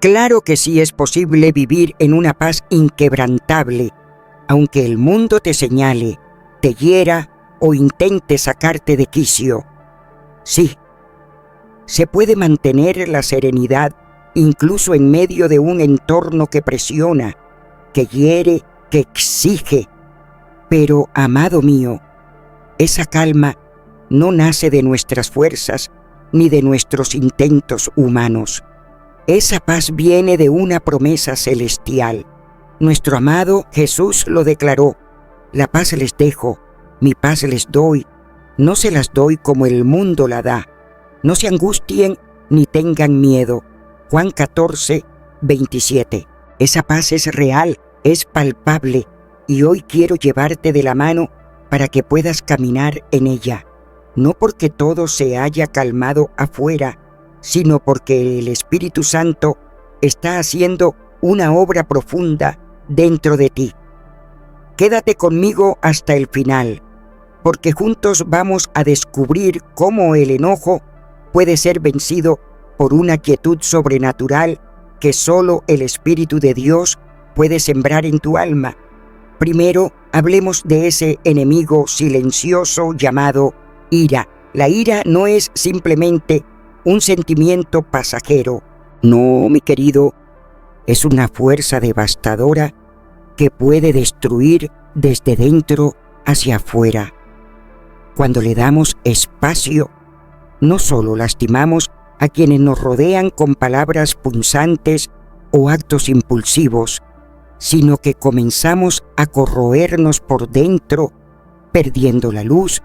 Claro que sí es posible vivir en una paz inquebrantable, aunque el mundo te señale, te hiera o intente sacarte de quicio. Sí, se puede mantener la serenidad incluso en medio de un entorno que presiona, que hiere, que exige. Pero, amado mío, esa calma no nace de nuestras fuerzas ni de nuestros intentos humanos. Esa paz viene de una promesa celestial. Nuestro amado Jesús lo declaró: la paz les dejo, mi paz les doy, no se las doy como el mundo la da. No se angustien ni tengan miedo. Juan 14, 27. Esa paz es real, es palpable, y hoy quiero llevarte de la mano para que puedas caminar en ella. No porque todo se haya calmado afuera, sino porque el Espíritu Santo está haciendo una obra profunda dentro de ti. Quédate conmigo hasta el final, porque juntos vamos a descubrir cómo el enojo puede ser vencido por una quietud sobrenatural que solo el Espíritu de Dios puede sembrar en tu alma. Primero, hablemos de ese enemigo silencioso llamado ira. La ira no es simplemente un sentimiento pasajero. No, mi querido, es una fuerza devastadora que puede destruir desde dentro hacia afuera. Cuando le damos espacio, no solo lastimamos a quienes nos rodean con palabras punzantes o actos impulsivos, sino que comenzamos a corroernos por dentro, perdiendo la luz,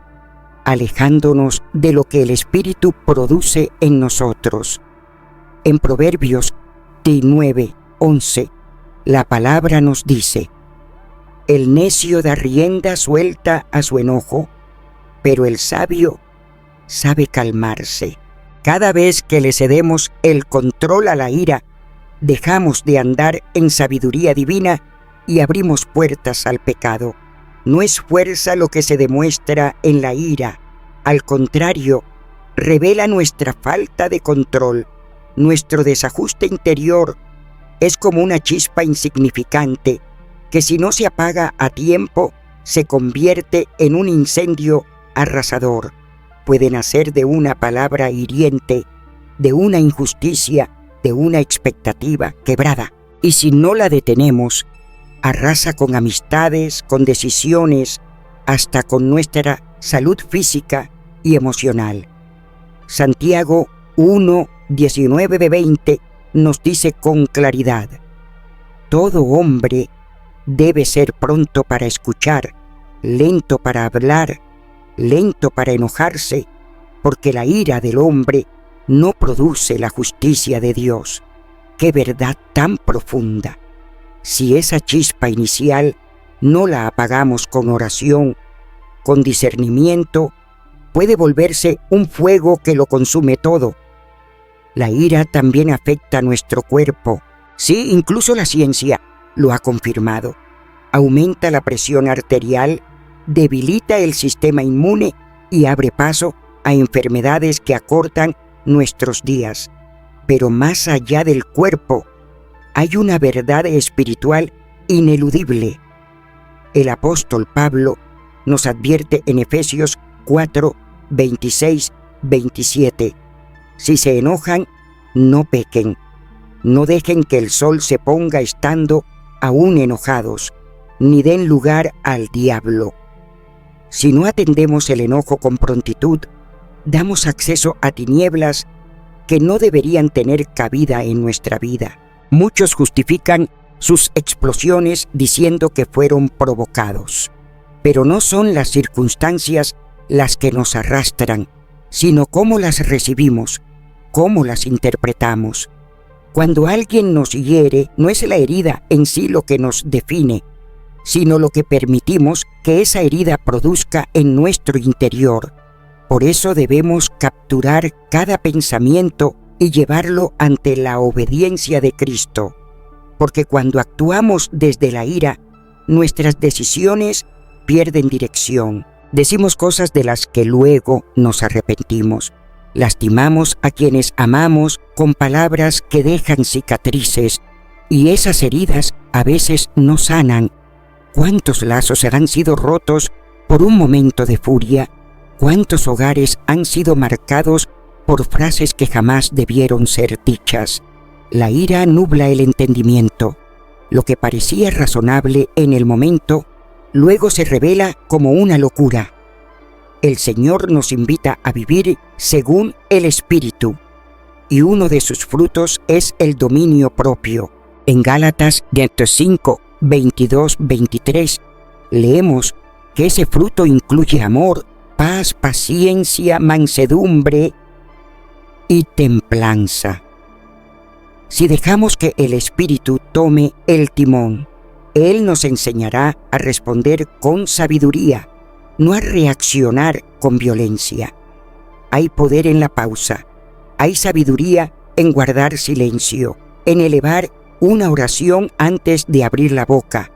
alejándonos de lo que el Espíritu produce en nosotros. En Proverbios 19:11, la palabra nos dice: el necio da rienda suelta a su enojo, pero el sabio sabe calmarse. Cada vez que le cedemos el control a la ira, dejamos de andar en sabiduría divina y abrimos puertas al pecado. No es fuerza lo que se demuestra en la ira. Al contrario, revela nuestra falta de control. Nuestro desajuste interior es como una chispa insignificante que, si no se apaga a tiempo, se convierte en un incendio arrasador. Puede nacer de una palabra hiriente, de una injusticia, de una expectativa quebrada. Y si no la detenemos, arrasa con amistades, con decisiones, hasta con nuestra salud física y emocional. Santiago 1:19-20 nos dice con claridad: todo hombre debe ser pronto para escuchar, lento para hablar, lento para enojarse, porque la ira del hombre no produce la justicia de Dios. ¡Qué verdad tan profunda! Si esa chispa inicial no la apagamos con oración, con discernimiento, puede volverse un fuego que lo consume todo. La ira también afecta a nuestro cuerpo. Sí, incluso la ciencia lo ha confirmado. Aumenta la presión arterial, debilita el sistema inmune y abre paso a enfermedades que acortan nuestros días. Pero más allá del cuerpo, hay una verdad espiritual ineludible. El apóstol Pablo nos advierte en Efesios 4:26-27. Si se enojan, no pequen. No dejen que el sol se ponga estando aún enojados, ni den lugar al diablo. Si no atendemos el enojo con prontitud, damos acceso a tinieblas que no deberían tener cabida en nuestra vida. Muchos justifican sus explosiones diciendo que fueron provocados. Pero no son las circunstancias las que nos arrastran, sino cómo las recibimos, cómo las interpretamos. Cuando alguien nos hiere, no es la herida en sí lo que nos define, sino lo que permitimos que esa herida produzca en nuestro interior. Por eso debemos capturar cada pensamiento y llevarlo ante la obediencia de Cristo, porque cuando actuamos desde la ira, nuestras decisiones pierden dirección. Decimos cosas de las que luego nos arrepentimos. Lastimamos a quienes amamos con palabras que dejan cicatrices, y esas heridas a veces no sanan. ¿Cuántos lazos han sido rotos por un momento de furia? ¿Cuántos hogares han sido marcados por frases que jamás debieron ser dichas? La ira nubla el entendimiento. Lo que parecía razonable en el momento, luego se revela como una locura. El Señor nos invita a vivir según el Espíritu, y uno de sus frutos es el dominio propio. En Gálatas 5, 22, 23, leemos que ese fruto incluye amor, paz, paciencia, mansedumbre y templanza. Si dejamos que el Espíritu tome el timón, Él nos enseñará a responder con sabiduría, no a reaccionar con violencia. Hay poder en la pausa, hay sabiduría en guardar silencio, en elevar una oración antes de abrir la boca.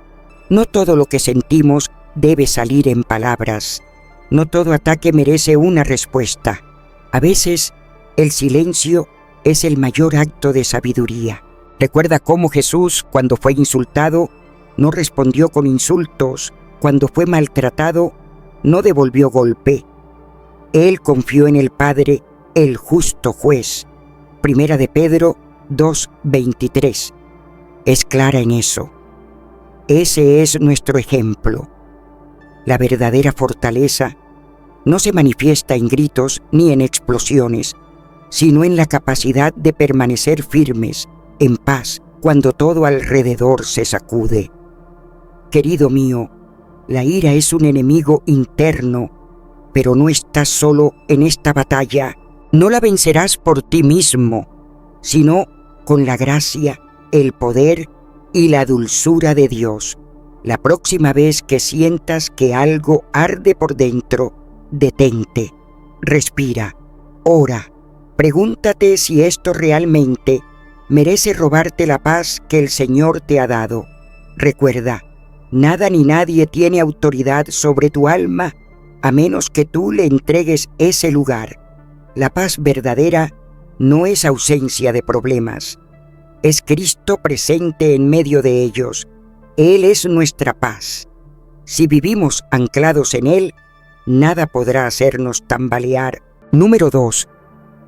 No todo lo que sentimos debe salir en palabras. No todo ataque merece una respuesta. A veces, el silencio es el mayor acto de sabiduría. Recuerda cómo Jesús, cuando fue insultado, no respondió con insultos. Cuando fue maltratado, no devolvió golpe. Él confió en el Padre, el justo juez. Primera de Pedro 2:23. Es clara en eso. Ese es nuestro ejemplo. La verdadera fortaleza no se manifiesta en gritos ni en explosiones, sino en la capacidad de permanecer firmes, en paz, cuando todo alrededor se sacude. Querido mío, la ira es un enemigo interno, pero no estás solo en esta batalla. No la vencerás por ti mismo, sino con la gracia, el poder y la dulzura de Dios. La próxima vez que sientas que algo arde por dentro, detente, respira, ora, pregúntate si esto realmente merece robarte la paz que el Señor te ha dado. Recuerda, nada ni nadie tiene autoridad sobre tu alma a menos que tú le entregues ese lugar. La paz verdadera no es ausencia de problemas. Es Cristo presente en medio de ellos. Él es nuestra paz. Si vivimos anclados en Él, nada podrá hacernos tambalear. Número 2.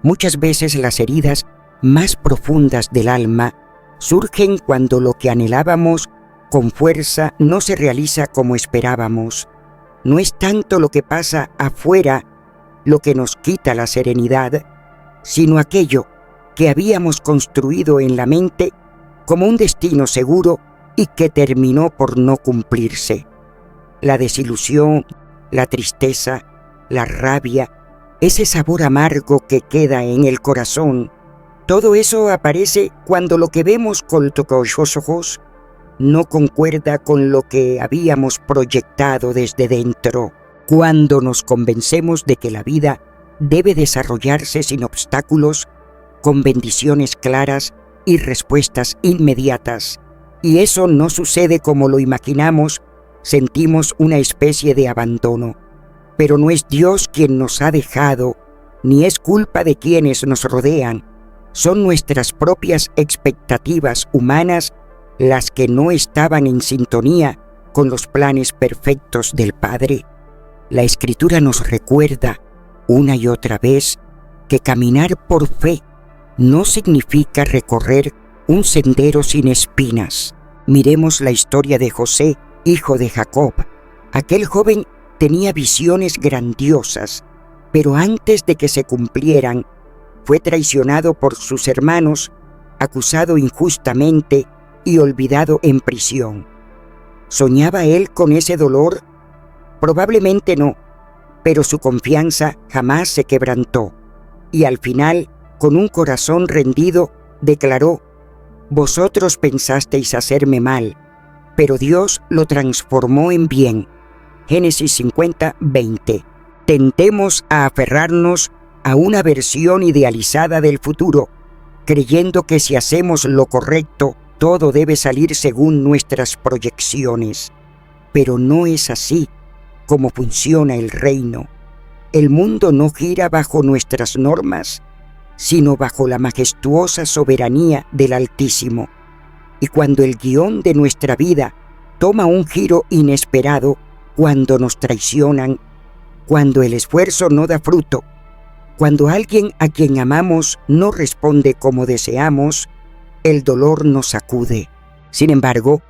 Muchas veces las heridas más profundas del alma surgen cuando lo que anhelábamos con fuerza no se realiza como esperábamos. No es tanto lo que pasa afuera lo que nos quita la serenidad, sino aquello que habíamos construido en la mente como un destino seguro y que terminó por no cumplirse. La desilusión, la tristeza, la rabia, ese sabor amargo que queda en el corazón, todo eso aparece cuando lo que vemos con los ojos no concuerda con lo que habíamos proyectado desde dentro. Cuando nos convencemos de que la vida debe desarrollarse sin obstáculos, con bendiciones claras y respuestas inmediatas, y eso no sucede como lo imaginamos, sentimos una especie de abandono. Pero no es Dios quien nos ha dejado, ni es culpa de quienes nos rodean. Son nuestras propias expectativas humanas las que no estaban en sintonía con los planes perfectos del Padre. La Escritura nos recuerda una y otra vez que caminar por fe no significa recorrer un sendero sin espinas. Miremos la historia de José, hijo de Jacob. Aquel joven tenía visiones grandiosas, pero antes de que se cumplieran, fue traicionado por sus hermanos, acusado injustamente y olvidado en prisión. ¿Soñaba él con ese dolor? Probablemente no, pero su confianza jamás se quebrantó, y al final, con un corazón rendido, declaró: «Vosotros pensasteis hacerme mal, pero Dios lo transformó en bien». Génesis 50, 20. Tentemos a aferrarnos a una versión idealizada del futuro, creyendo que si hacemos lo correcto, todo debe salir según nuestras proyecciones. Pero no es así como funciona el reino. el mundo no gira bajo nuestras normas, sino bajo la majestuosa soberanía del Altísimo. Y cuando el guión de nuestra vida toma un giro inesperado, cuando nos traicionan, cuando el esfuerzo no da fruto, cuando alguien a quien amamos no responde como deseamos, el dolor nos sacude. Sin embargo,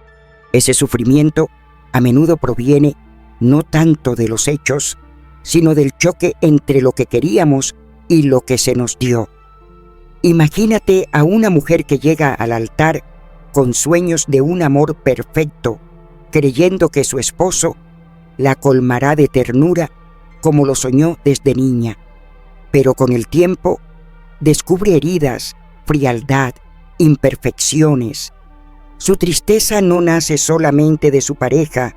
ese sufrimiento a menudo proviene no tanto de los hechos, sino del choque entre lo que queríamos y lo que se nos dio. Imagínate a una mujer que llega al altar con sueños de un amor perfecto, creyendo que su esposo la colmará de ternura como lo soñó desde niña, pero con el tiempo descubre heridas, frialdad, imperfecciones. Su tristeza no nace solamente de su pareja,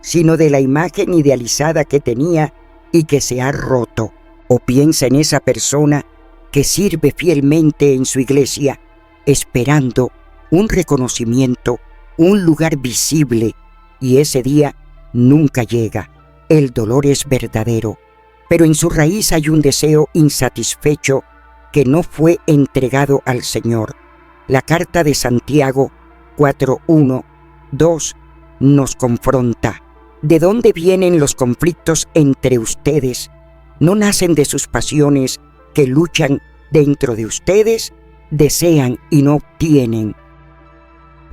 sino de la imagen idealizada que tenía y que se ha roto. O piensa en esa persona que sirve fielmente en su iglesia, esperando un reconocimiento, un lugar visible, y ese día nunca llega. El dolor es verdadero, pero en su raíz hay un deseo insatisfecho que no fue entregado al Señor. La carta de Santiago 4:1-2 nos confronta. ¿De dónde vienen los conflictos entre ustedes? ¿No nacen de sus pasiones que luchan dentro de ustedes? Desean y no obtienen.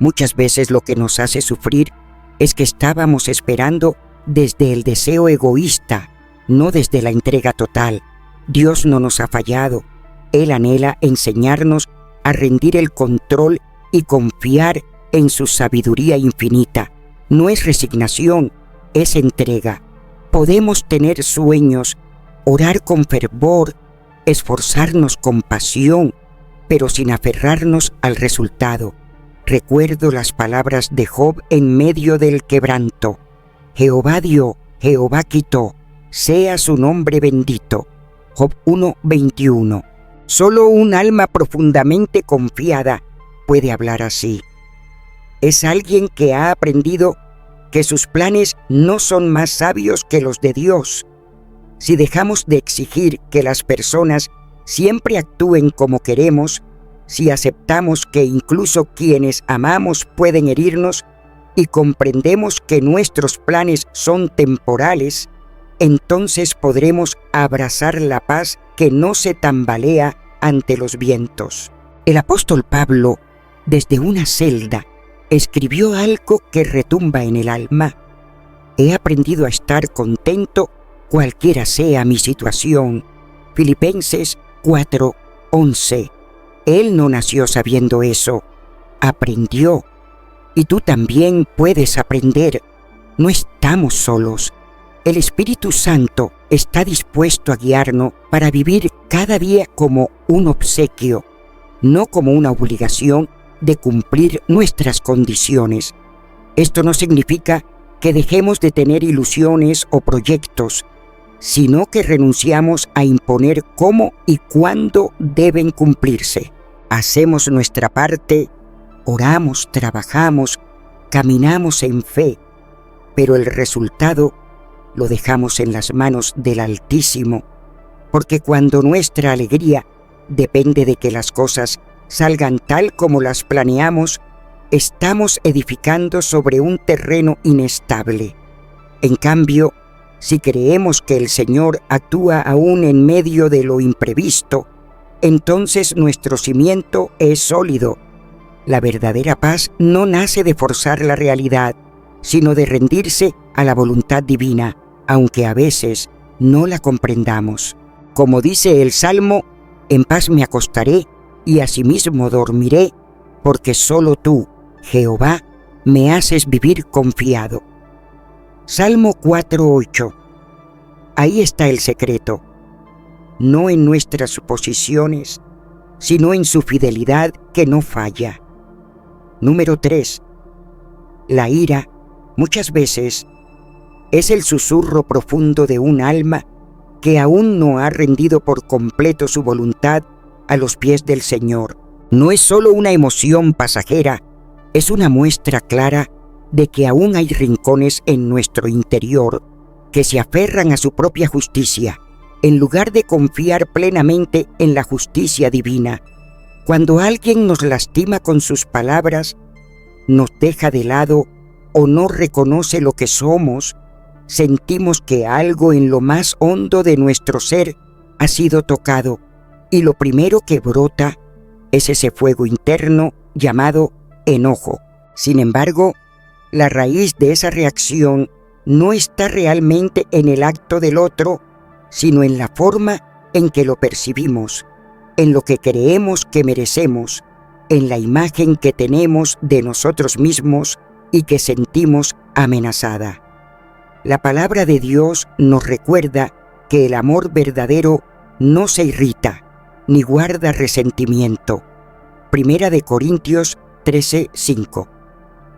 Muchas veces lo que nos hace sufrir es que estábamos esperando desde el deseo egoísta, no desde la entrega total. Dios no nos ha fallado. Él anhela enseñarnos a rendir el control y confiar en su sabiduría infinita. No es resignación, es entrega. Podemos tener sueños, orar con fervor, esforzarnos con pasión, pero sin aferrarnos al resultado. Recuerdo las palabras de Job en medio del quebranto. Jehová dio, Jehová quitó, sea su nombre bendito. Job 1:21. Solo un alma profundamente confiada puede hablar así. Es alguien que ha aprendido que sus planes no son más sabios que los de Dios. Si dejamos de exigir que las personas siempre actúen como queremos, si aceptamos que incluso quienes amamos pueden herirnos y comprendemos que nuestros planes son temporales, entonces podremos abrazar la paz que no se tambalea ante los vientos. El apóstol Pablo, desde una celda, escribió algo que retumba en el alma. He aprendido a estar contento cualquiera sea mi situación. Filipenses 4:11. Él no nació sabiendo eso, aprendió. Y tú también puedes aprender. No estamos solos. El Espíritu Santo está dispuesto a guiarnos para vivir cada día como un obsequio, no como una obligación de cumplir nuestras condiciones. Esto no significa que dejemos de tener ilusiones o proyectos, sino que renunciamos a imponer cómo y cuándo deben cumplirse. Hacemos nuestra parte, oramos, trabajamos, caminamos en fe, pero el resultado lo dejamos en las manos del Altísimo, porque cuando nuestra alegría depende de que las cosas salgan tal como las planeamos, estamos edificando sobre un terreno inestable. En cambio, si creemos que el Señor actúa aún en medio de lo imprevisto, entonces nuestro cimiento es sólido. La verdadera paz no nace de forzar la realidad, sino de rendirse a la voluntad divina, aunque a veces no la comprendamos. Como dice el Salmo, en paz me acostaré y asimismo dormiré, porque solo tú, Jehová, me haces vivir confiado. Salmo 4:8. Ahí está el secreto, no en nuestras suposiciones, sino en su fidelidad que no falla. Número 3. La ira, muchas veces, es el susurro profundo de un alma que aún no ha rendido por completo su voluntad a los pies del Señor. No es solo una emoción pasajera, es una muestra clara de que aún hay rincones en nuestro interior que se aferran a su propia justicia, en lugar de confiar plenamente en la justicia divina. Cuando alguien nos lastima con sus palabras, nos deja de lado o no reconoce lo que somos, sentimos que algo en lo más hondo de nuestro ser ha sido tocado, y lo primero que brota es ese fuego interno llamado enojo. Sin embargo, la raíz de esa reacción no está realmente en el acto del otro, sino en la forma en que lo percibimos, en lo que creemos que merecemos, en la imagen que tenemos de nosotros mismos y que sentimos amenazada. La palabra de Dios nos recuerda que el amor verdadero no se irrita, ni guarda resentimiento. Primera de Corintios 13:5.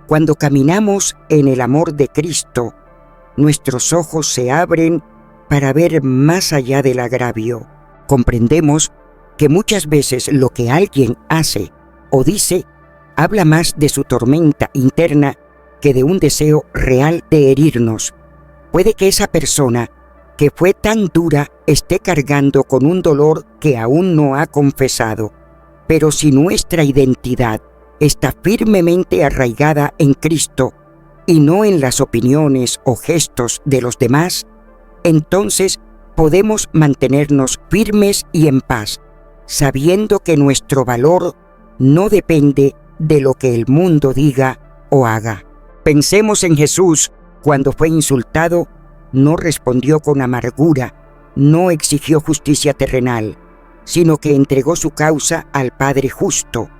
Cuando caminamos en el amor de Cristo, nuestros ojos se abren para ver más allá del agravio. Comprendemos que muchas veces lo que alguien hace o dice habla más de su tormenta interna que de un deseo real de herirnos. Puede que esa persona que fue tan dura esté cargando con un dolor que aún no ha confesado. Pero si nuestra identidad está firmemente arraigada en Cristo y no en las opiniones o gestos de los demás, entonces podemos mantenernos firmes y en paz, sabiendo que nuestro valor no depende de lo que el mundo diga o haga. Pensemos en Jesús. Cuando fue insultado, no respondió con amargura, no exigió justicia terrenal, sino que entregó su causa al Padre justo.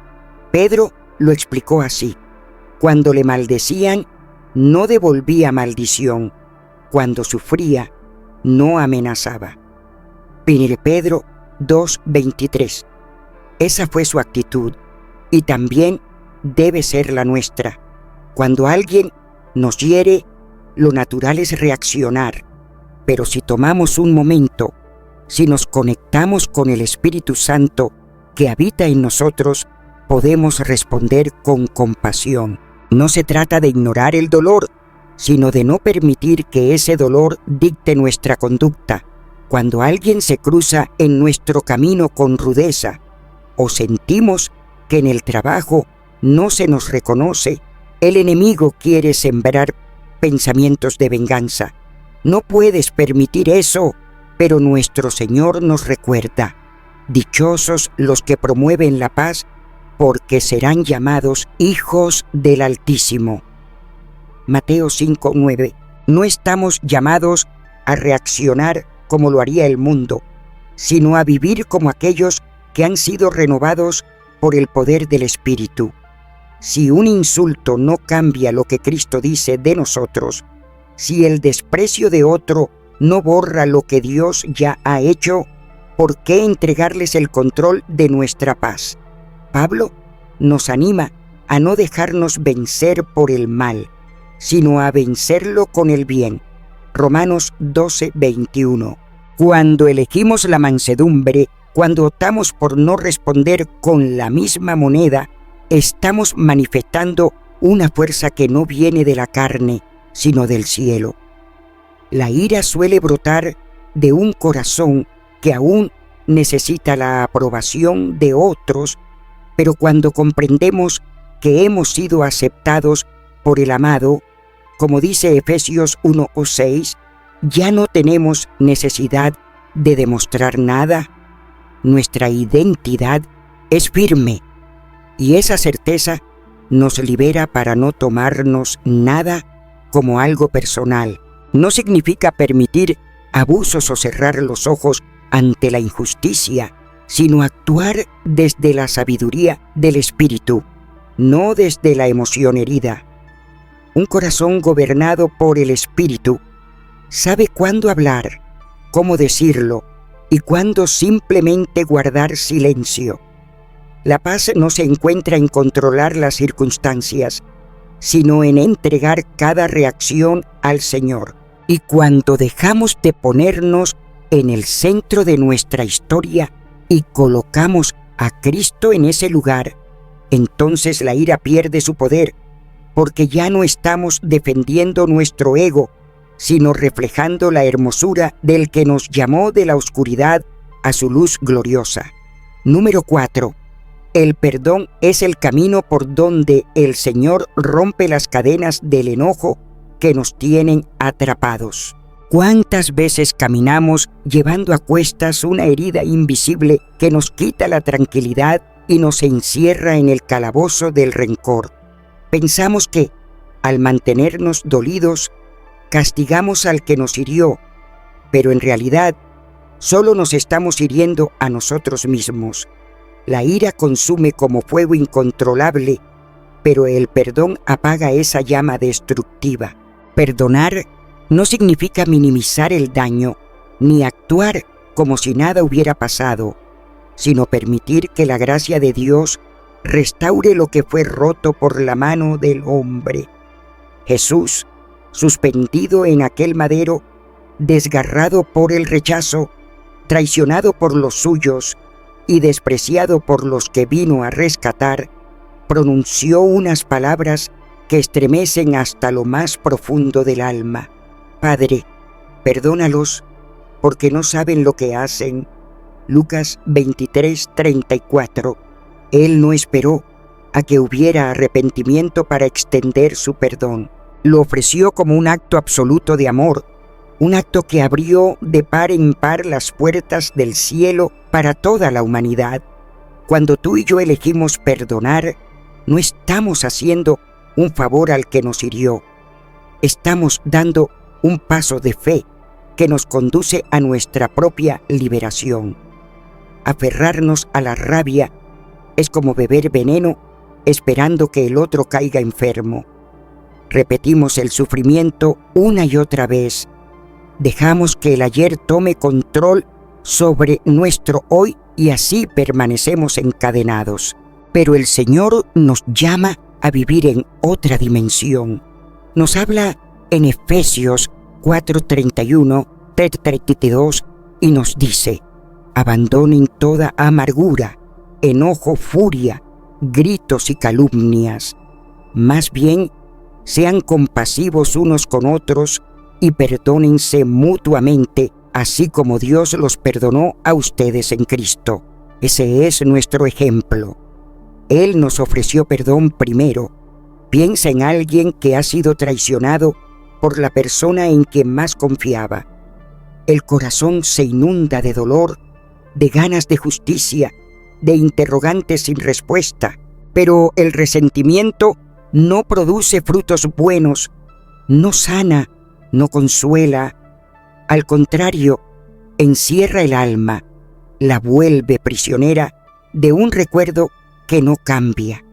Pedro lo explicó así: cuando le maldecían, no devolvía maldición; cuando sufría, no amenazaba. 1 Pedro 2:23. Esa fue su actitud, y también debe ser la nuestra. Cuando alguien nos hiere, lo natural es reaccionar, pero si tomamos un momento, si nos conectamos con el Espíritu Santo que habita en nosotros, podemos responder con compasión. No se trata de ignorar el dolor, sino de no permitir que ese dolor dicte nuestra conducta. Cuando alguien se cruza en nuestro camino con rudeza, o sentimos que en el trabajo no se nos reconoce, el enemigo quiere sembrar pensamientos de venganza. No puedes permitir eso, pero nuestro Señor nos recuerda: dichosos los que promueven la paz, porque serán llamados hijos del Altísimo. Mateo 5:9. No estamos llamados a reaccionar como lo haría el mundo, sino a vivir como aquellos que han sido renovados por el poder del Espíritu. Si un insulto no cambia lo que Cristo dice de nosotros, si el desprecio de otro no borra lo que Dios ya ha hecho, ¿por qué entregarles el control de nuestra paz? Pablo nos anima a no dejarnos vencer por el mal, sino a vencerlo con el bien. Romanos 12:21. Cuando elegimos la mansedumbre, cuando optamos por no responder con la misma moneda, estamos manifestando una fuerza que no viene de la carne, sino del cielo. La ira suele brotar de un corazón que aún necesita la aprobación de otros, pero cuando comprendemos que hemos sido aceptados por el amado, como dice Efesios 1:6, ya no tenemos necesidad de demostrar nada. Nuestra identidad es firme, y esa certeza nos libera para no tomarnos nada como algo personal. No significa permitir abusos o cerrar los ojos ante la injusticia, sino actuar desde la sabiduría del Espíritu, no desde la emoción herida. Un corazón gobernado por el Espíritu sabe cuándo hablar, cómo decirlo y cuándo simplemente guardar silencio. La paz no se encuentra en controlar las circunstancias, sino en entregar cada reacción al Señor. Y cuando dejamos de ponernos en el centro de nuestra historia y colocamos a Cristo en ese lugar, entonces la ira pierde su poder, porque ya no estamos defendiendo nuestro ego, sino reflejando la hermosura del que nos llamó de la oscuridad a su luz gloriosa. Número 4. El perdón es el camino por donde el Señor rompe las cadenas del enojo que nos tienen atrapados. ¿Cuántas veces caminamos llevando a cuestas una herida invisible que nos quita la tranquilidad y nos encierra en el calabozo del rencor? Pensamos que, al mantenernos dolidos, castigamos al que nos hirió, pero en realidad solo nos estamos hiriendo a nosotros mismos. La ira consume como fuego incontrolable, pero el perdón apaga esa llama destructiva. Perdonar no significa minimizar el daño, ni actuar como si nada hubiera pasado, sino permitir que la gracia de Dios restaure lo que fue roto por la mano del hombre. Jesús, suspendido en aquel madero, desgarrado por el rechazo, traicionado por los suyos y despreciado por los que vino a rescatar, pronunció unas palabras que estremecen hasta lo más profundo del alma. Padre, perdónalos, porque no saben lo que hacen. Lucas 23:34. Él no esperó a que hubiera arrepentimiento para extender su perdón. Lo ofreció como un acto absoluto de amor, un acto que abrió de par en par las puertas del cielo para toda la humanidad. Cuando tú y yo elegimos perdonar, no estamos haciendo un favor al que nos hirió. Estamos dando un paso de fe que nos conduce a nuestra propia liberación. Aferrarnos a la rabia es como beber veneno esperando que el otro caiga enfermo. Repetimos el sufrimiento una y otra vez. Dejamos que el ayer tome control sobre nuestro hoy y así permanecemos encadenados. Pero el Señor nos llama a vivir en otra dimensión. Nos habla en Efesios 4:31, 3:32 y nos dice: abandonen toda amargura, enojo, furia, gritos y calumnias. Más bien, sean compasivos unos con otros y perdónense mutuamente, así como Dios los perdonó a ustedes en Cristo. Ese es nuestro ejemplo. Él nos ofreció perdón primero. Piensa en alguien que ha sido traicionado por la persona en quien más confiaba. El corazón se inunda de dolor, de ganas de justicia, de interrogantes sin respuesta, pero el resentimiento no produce frutos buenos, no sana, no consuela. Al contrario, encierra el alma, la vuelve prisionera de un recuerdo que no cambia.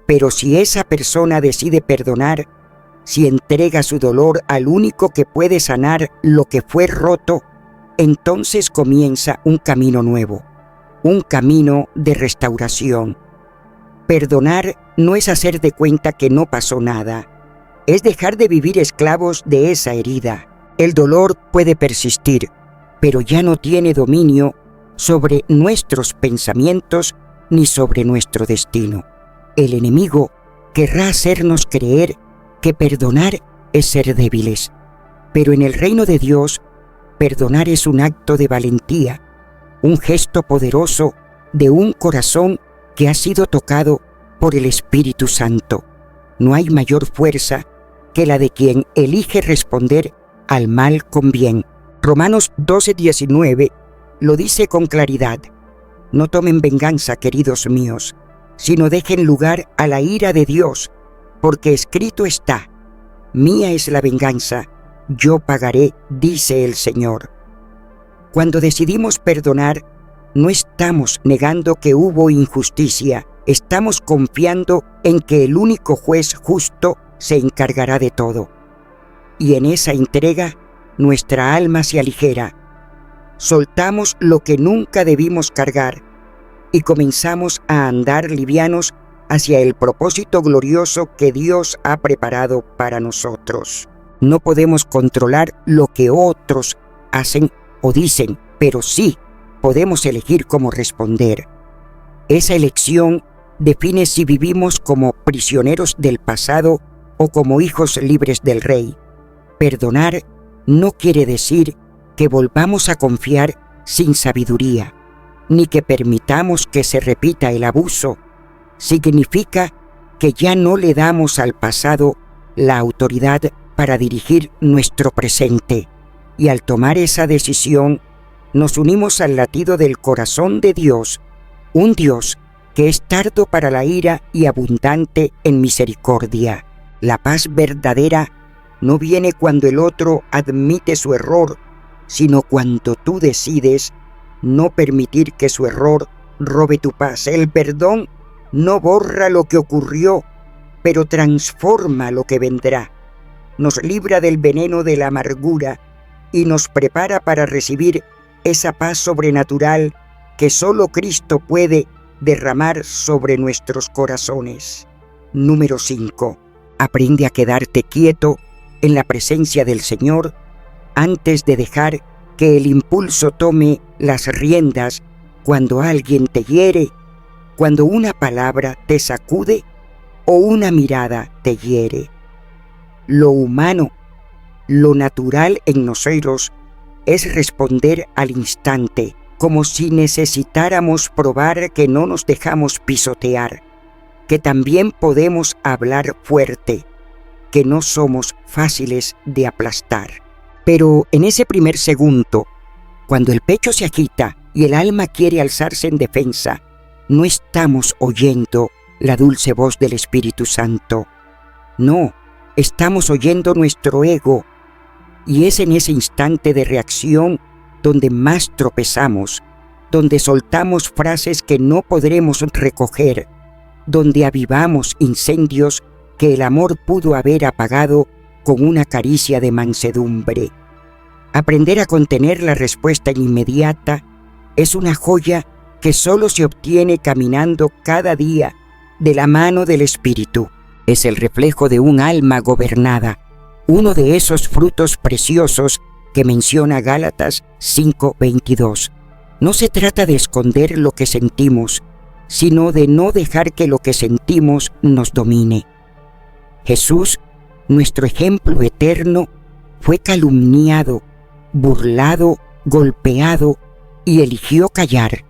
Pero si esa persona decide perdonar, si entrega su dolor al único que puede sanar lo que fue roto, entonces comienza un camino nuevo, un camino de restauración. Perdonar no es hacer de cuenta que no pasó nada, es dejar de vivir esclavos de esa herida. El dolor puede persistir, pero ya no tiene dominio sobre nuestros pensamientos ni sobre nuestro destino. El enemigo querrá hacernos creer que perdonar es ser débiles, pero en el reino de Dios, perdonar es un acto de valentía, un gesto poderoso de un corazón que ha sido tocado por el Espíritu Santo. No hay mayor fuerza que la de quien elige responder al mal con bien. Romanos 12:19 lo dice con claridad: no tomen venganza, queridos míos, sino dejen lugar a la ira de Dios, porque escrito está: mía es la venganza, yo pagaré, dice el Señor. Cuando decidimos perdonar, no estamos negando que hubo injusticia, estamos confiando en que el único juez justo se encargará de todo. Y en esa entrega, nuestra alma se aligera. Soltamos lo que nunca debimos cargar y comenzamos a andar livianos hacia el propósito glorioso que Dios ha preparado para nosotros. No podemos controlar lo que otros hacen o dicen, pero sí podemos elegir cómo responder. Esa elección define si vivimos como prisioneros del pasado o como hijos libres del Rey. Perdonar no quiere decir que volvamos a confiar sin sabiduría, ni que permitamos que se repita el abuso. Significa que ya no le damos al pasado la autoridad para dirigir nuestro presente, y al tomar esa decisión nos unimos al latido del corazón de Dios, un Dios que es tardo para la ira y abundante en misericordia. La paz verdadera no viene cuando el otro admite su error, sino cuando tú decides no permitir que su error robe tu paz. El perdón no borra lo que ocurrió, pero transforma lo que vendrá. Nos libra del veneno de la amargura y nos prepara para recibir esa paz sobrenatural que solo Cristo puede derramar sobre nuestros corazones. Número 5. Aprende a quedarte quieto en la presencia del Señor antes de dejar que el impulso tome las riendas cuando alguien te hiere, cuando una palabra te sacude o una mirada te hiere. Lo humano, lo natural en nosotros es responder al instante, como si necesitáramos probar que no nos dejamos pisotear, que también podemos hablar fuerte, que no somos fáciles de aplastar. Pero en ese primer segundo, cuando el pecho se agita y el alma quiere alzarse en defensa, no estamos oyendo la dulce voz del Espíritu Santo. No, estamos oyendo nuestro ego, y es en ese instante de reacción donde más tropezamos, donde soltamos frases que no podremos recoger, donde avivamos incendios que el amor pudo haber apagado con una caricia de mansedumbre. Aprender a contener la respuesta inmediata es una joya que solo se obtiene caminando cada día de la mano del Espíritu. Es el reflejo de un alma gobernada, uno de esos frutos preciosos que menciona Gálatas 5:22. No se trata de esconder lo que sentimos, sino de no dejar que lo que sentimos nos domine. Jesús, nuestro ejemplo eterno, fue calumniado, burlado, golpeado y eligió callar,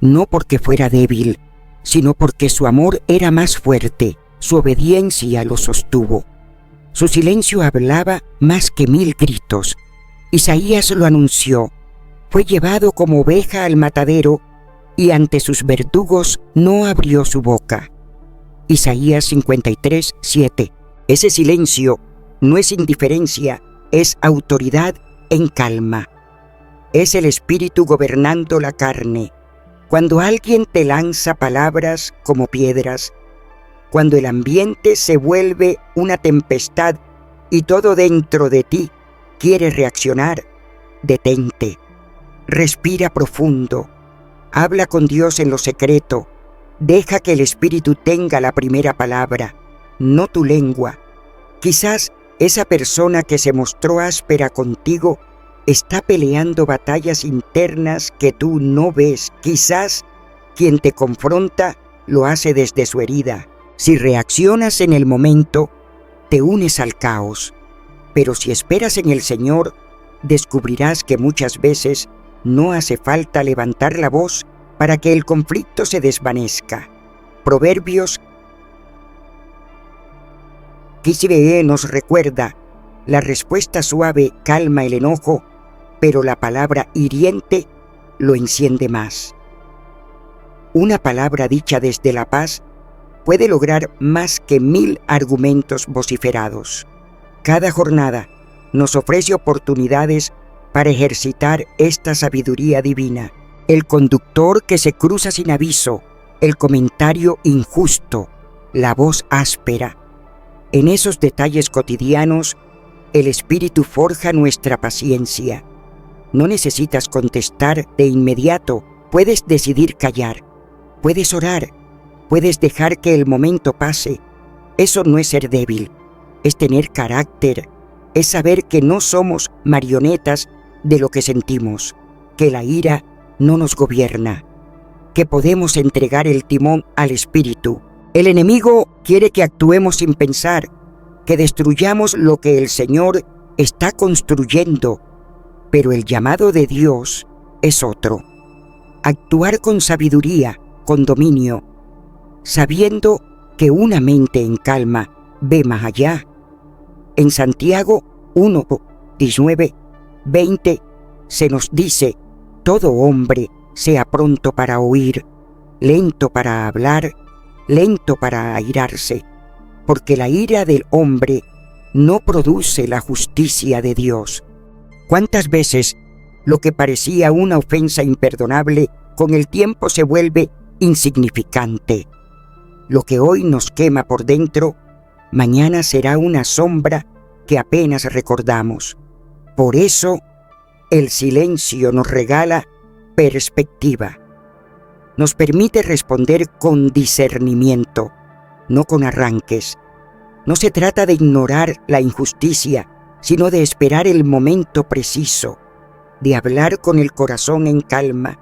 no porque fuera débil, sino porque su amor era más fuerte, su obediencia lo sostuvo. Su silencio hablaba más que 1000 gritos. Isaías lo anunció, fue llevado como oveja al matadero y ante sus verdugos no abrió su boca. Isaías 53:7. Ese silencio no es indiferencia, es autoridad en calma. Es el Espíritu gobernando la carne. Cuando alguien te lanza palabras como piedras, cuando el ambiente se vuelve una tempestad y todo dentro de ti quiere reaccionar, detente, respira profundo, habla con Dios en lo secreto, deja que el Espíritu tenga la primera palabra, no tu lengua. Quizás esa persona que se mostró áspera contigo está peleando batallas internas que tú no ves. Quizás quien te confronta lo hace desde su herida. Si reaccionas en el momento, te unes al caos. Pero si esperas en el Señor, descubrirás que muchas veces no hace falta levantar la voz para que el conflicto se desvanezca. Proverbios 15 nos recuerda, la respuesta suave calma el enojo, pero la palabra hiriente lo enciende más. Una palabra dicha desde la paz puede lograr más que 1000 argumentos vociferados. Cada jornada nos ofrece oportunidades para ejercitar esta sabiduría divina. El conductor que se cruza sin aviso, el comentario injusto, la voz áspera. En esos detalles cotidianos, el Espíritu forja nuestra paciencia. No necesitas contestar de inmediato, puedes decidir callar, puedes orar, puedes dejar que el momento pase. Eso no es ser débil, es tener carácter, es saber que no somos marionetas de lo que sentimos, que la ira no nos gobierna, que podemos entregar el timón al Espíritu. El enemigo quiere que actuemos sin pensar, que destruyamos lo que el Señor está construyendo, pero el llamado de Dios es otro. Actuar con sabiduría, con dominio, sabiendo que una mente en calma ve más allá. En Santiago 1, 19, 20 se nos dice: todo hombre sea pronto para oír, lento para hablar, lento para airarse, porque la ira del hombre no produce la justicia de Dios. ¿Cuántas veces lo que parecía una ofensa imperdonable con el tiempo se vuelve insignificante? Lo que hoy nos quema por dentro, mañana será una sombra que apenas recordamos. Por eso, el silencio nos regala perspectiva. Nos permite responder con discernimiento, no con arranques. No se trata de ignorar la injusticia, sino de esperar el momento preciso, de hablar con el corazón en calma,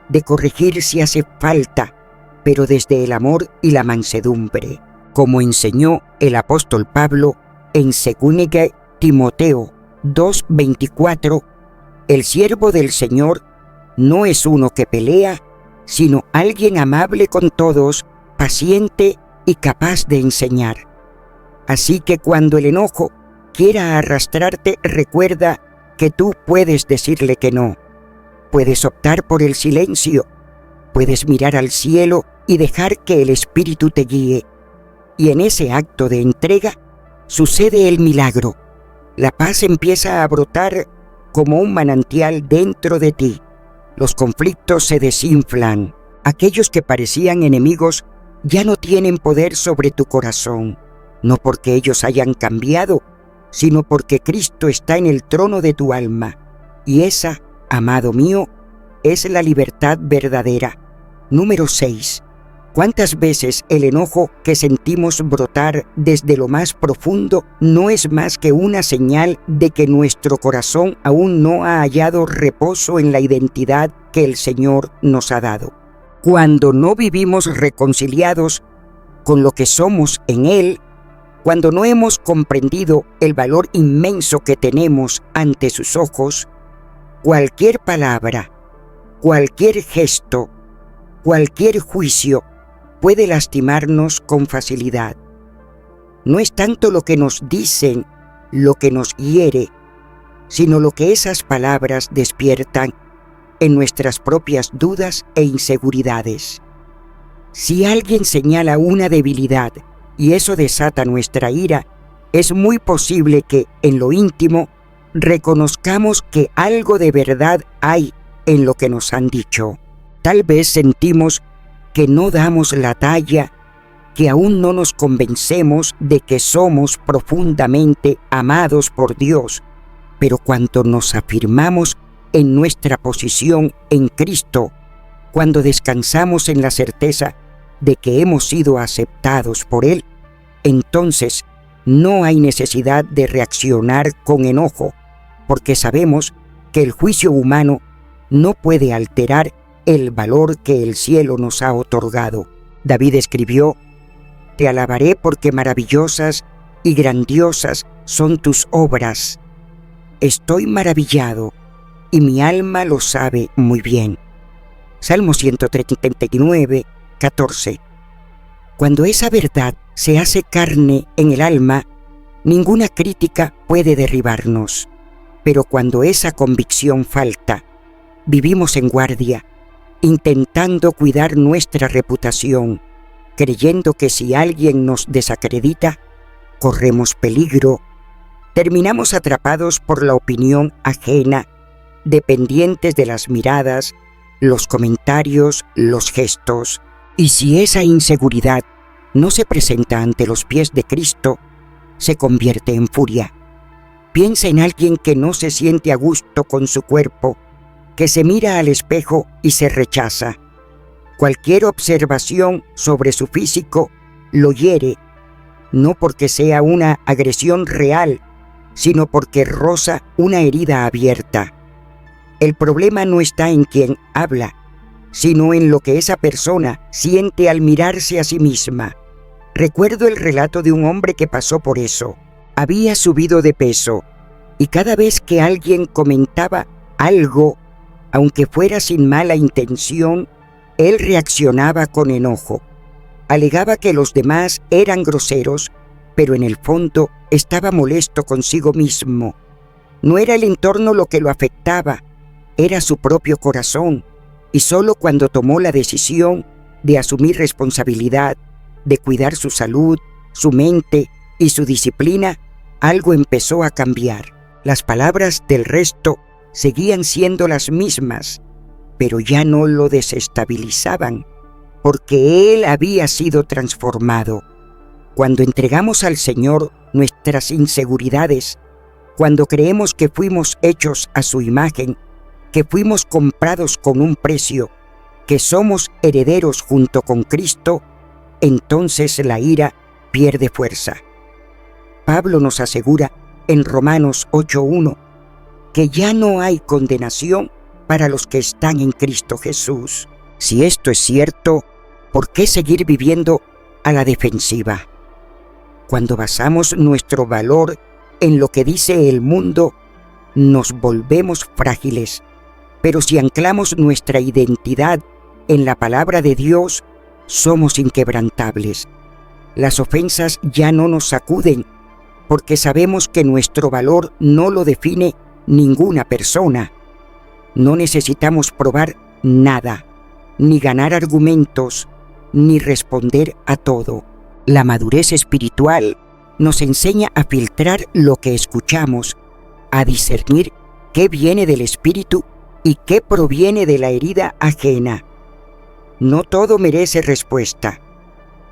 de corregir si hace falta, pero desde el amor y la mansedumbre, como enseñó el apóstol Pablo en 2 Timoteo 2:24, el siervo del Señor no es uno que pelea, sino alguien amable con todos, paciente y capaz de enseñar. Así que cuando el enojo quiera arrastrarte, recuerda que tú puedes decirle que no. Puedes optar por el silencio, puedes mirar al cielo y dejar que el Espíritu te guíe. Y en ese acto de entrega sucede el milagro. La paz empieza a brotar como un manantial dentro de ti. Los conflictos se desinflan. Aquellos que parecían enemigos ya no tienen poder sobre tu corazón, no porque ellos hayan cambiado, sino porque Cristo está en el trono de tu alma. Y esa, amado mío, es la libertad verdadera. Número 6. ¿Cuántas veces el enojo que sentimos brotar desde lo más profundo no es más que una señal de que nuestro corazón aún no ha hallado reposo en la identidad que el Señor nos ha dado? Cuando no vivimos reconciliados con lo que somos en Él, cuando no hemos comprendido el valor inmenso que tenemos ante sus ojos, cualquier palabra, cualquier gesto, cualquier juicio puede lastimarnos con facilidad. No es tanto lo que nos dicen lo que nos hiere, sino lo que esas palabras despiertan en nuestras propias dudas e inseguridades. Si alguien señala una debilidad y eso desata nuestra ira, es muy posible que, en lo íntimo, reconozcamos que algo de verdad hay en lo que nos han dicho. Tal vez sentimos que no damos la talla, que aún no nos convencemos de que somos profundamente amados por Dios, pero cuando nos afirmamos en nuestra posición en Cristo, cuando descansamos en la certeza de que hemos sido aceptados por Él, entonces no hay necesidad de reaccionar con enojo, porque sabemos que el juicio humano no puede alterar el valor que el cielo nos ha otorgado. David escribió: «Te alabaré porque maravillosas y grandiosas son tus obras. Estoy maravillado y mi alma lo sabe muy bien». Salmo 139, 14. Cuando esa verdad se hace carne en el alma, ninguna crítica puede derribarnos. Pero cuando esa convicción falta, vivimos en guardia, intentando cuidar nuestra reputación, creyendo que si alguien nos desacredita, corremos peligro. Terminamos atrapados por la opinión ajena, dependientes de las miradas, los comentarios, los gestos. Y si esa inseguridad no se presenta ante los pies de Cristo, se convierte en furia. Piensa en alguien que no se siente a gusto con su cuerpo, que se mira al espejo y se rechaza. Cualquier observación sobre su físico lo hiere, no porque sea una agresión real, sino porque roza una herida abierta. El problema no está en quien habla, sino en lo que esa persona siente al mirarse a sí misma. Recuerdo el relato de un hombre que pasó por eso. Había subido de peso y cada vez que alguien comentaba algo, aunque fuera sin mala intención, él reaccionaba con enojo. Alegaba que los demás eran groseros, pero en el fondo estaba molesto consigo mismo. No era el entorno lo que lo afectaba, era su propio corazón, y solo cuando tomó la decisión de asumir responsabilidad, de cuidar su salud, su mente y su disciplina, algo empezó a cambiar. Las palabras del resto seguían siendo las mismas, pero ya no lo desestabilizaban, porque él había sido transformado. Cuando entregamos al Señor nuestras inseguridades, cuando creemos que fuimos hechos a su imagen, que fuimos comprados con un precio, que somos herederos junto con Cristo, entonces la ira pierde fuerza. Pablo nos asegura en Romanos 8:1 que ya no hay condenación para los que están en Cristo Jesús. Si esto es cierto, ¿por qué seguir viviendo a la defensiva? Cuando basamos nuestro valor en lo que dice el mundo, nos volvemos frágiles. Pero si anclamos nuestra identidad en la palabra de Dios, somos inquebrantables. Las ofensas ya no nos sacuden, porque sabemos que nuestro valor no lo define ninguna persona. No necesitamos probar nada, ni ganar argumentos, ni responder a todo. La madurez espiritual nos enseña a filtrar lo que escuchamos, a discernir qué viene del espíritu y qué proviene de la herida ajena. No todo merece respuesta.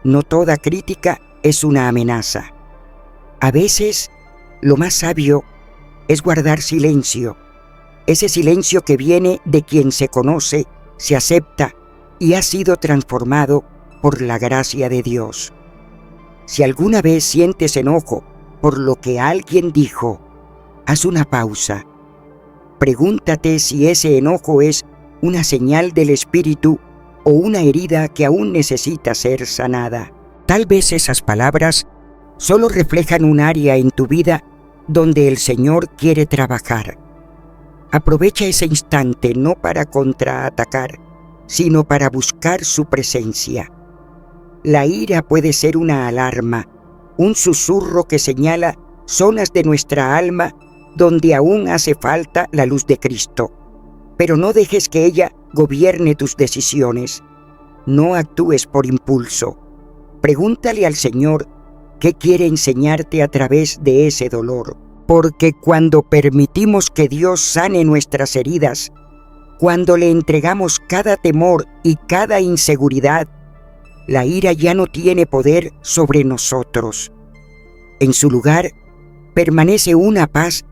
No toda crítica es una amenaza. A veces, lo más sabio es guardar silencio. Ese silencio que viene de quien se conoce, se acepta y ha sido transformado por la gracia de Dios. Si alguna vez sientes enojo por lo que alguien dijo, haz una pausa. Pregúntate si ese enojo es una señal del espíritu o una herida que aún necesita ser sanada. Tal vez esas palabras solo reflejan un área en tu vida donde el Señor quiere trabajar. Aprovecha ese instante no para contraatacar, sino para buscar su presencia. La ira puede ser una alarma, un susurro que señala zonas de nuestra alma donde aún hace falta la luz de Cristo. Pero no dejes que ella gobierne tus decisiones. No actúes por impulso. Pregúntale al Señor qué quiere enseñarte a través de ese dolor. Porque cuando permitimos que Dios sane nuestras heridas, cuando le entregamos cada temor y cada inseguridad, la ira ya no tiene poder sobre nosotros. En su lugar, permanece una paz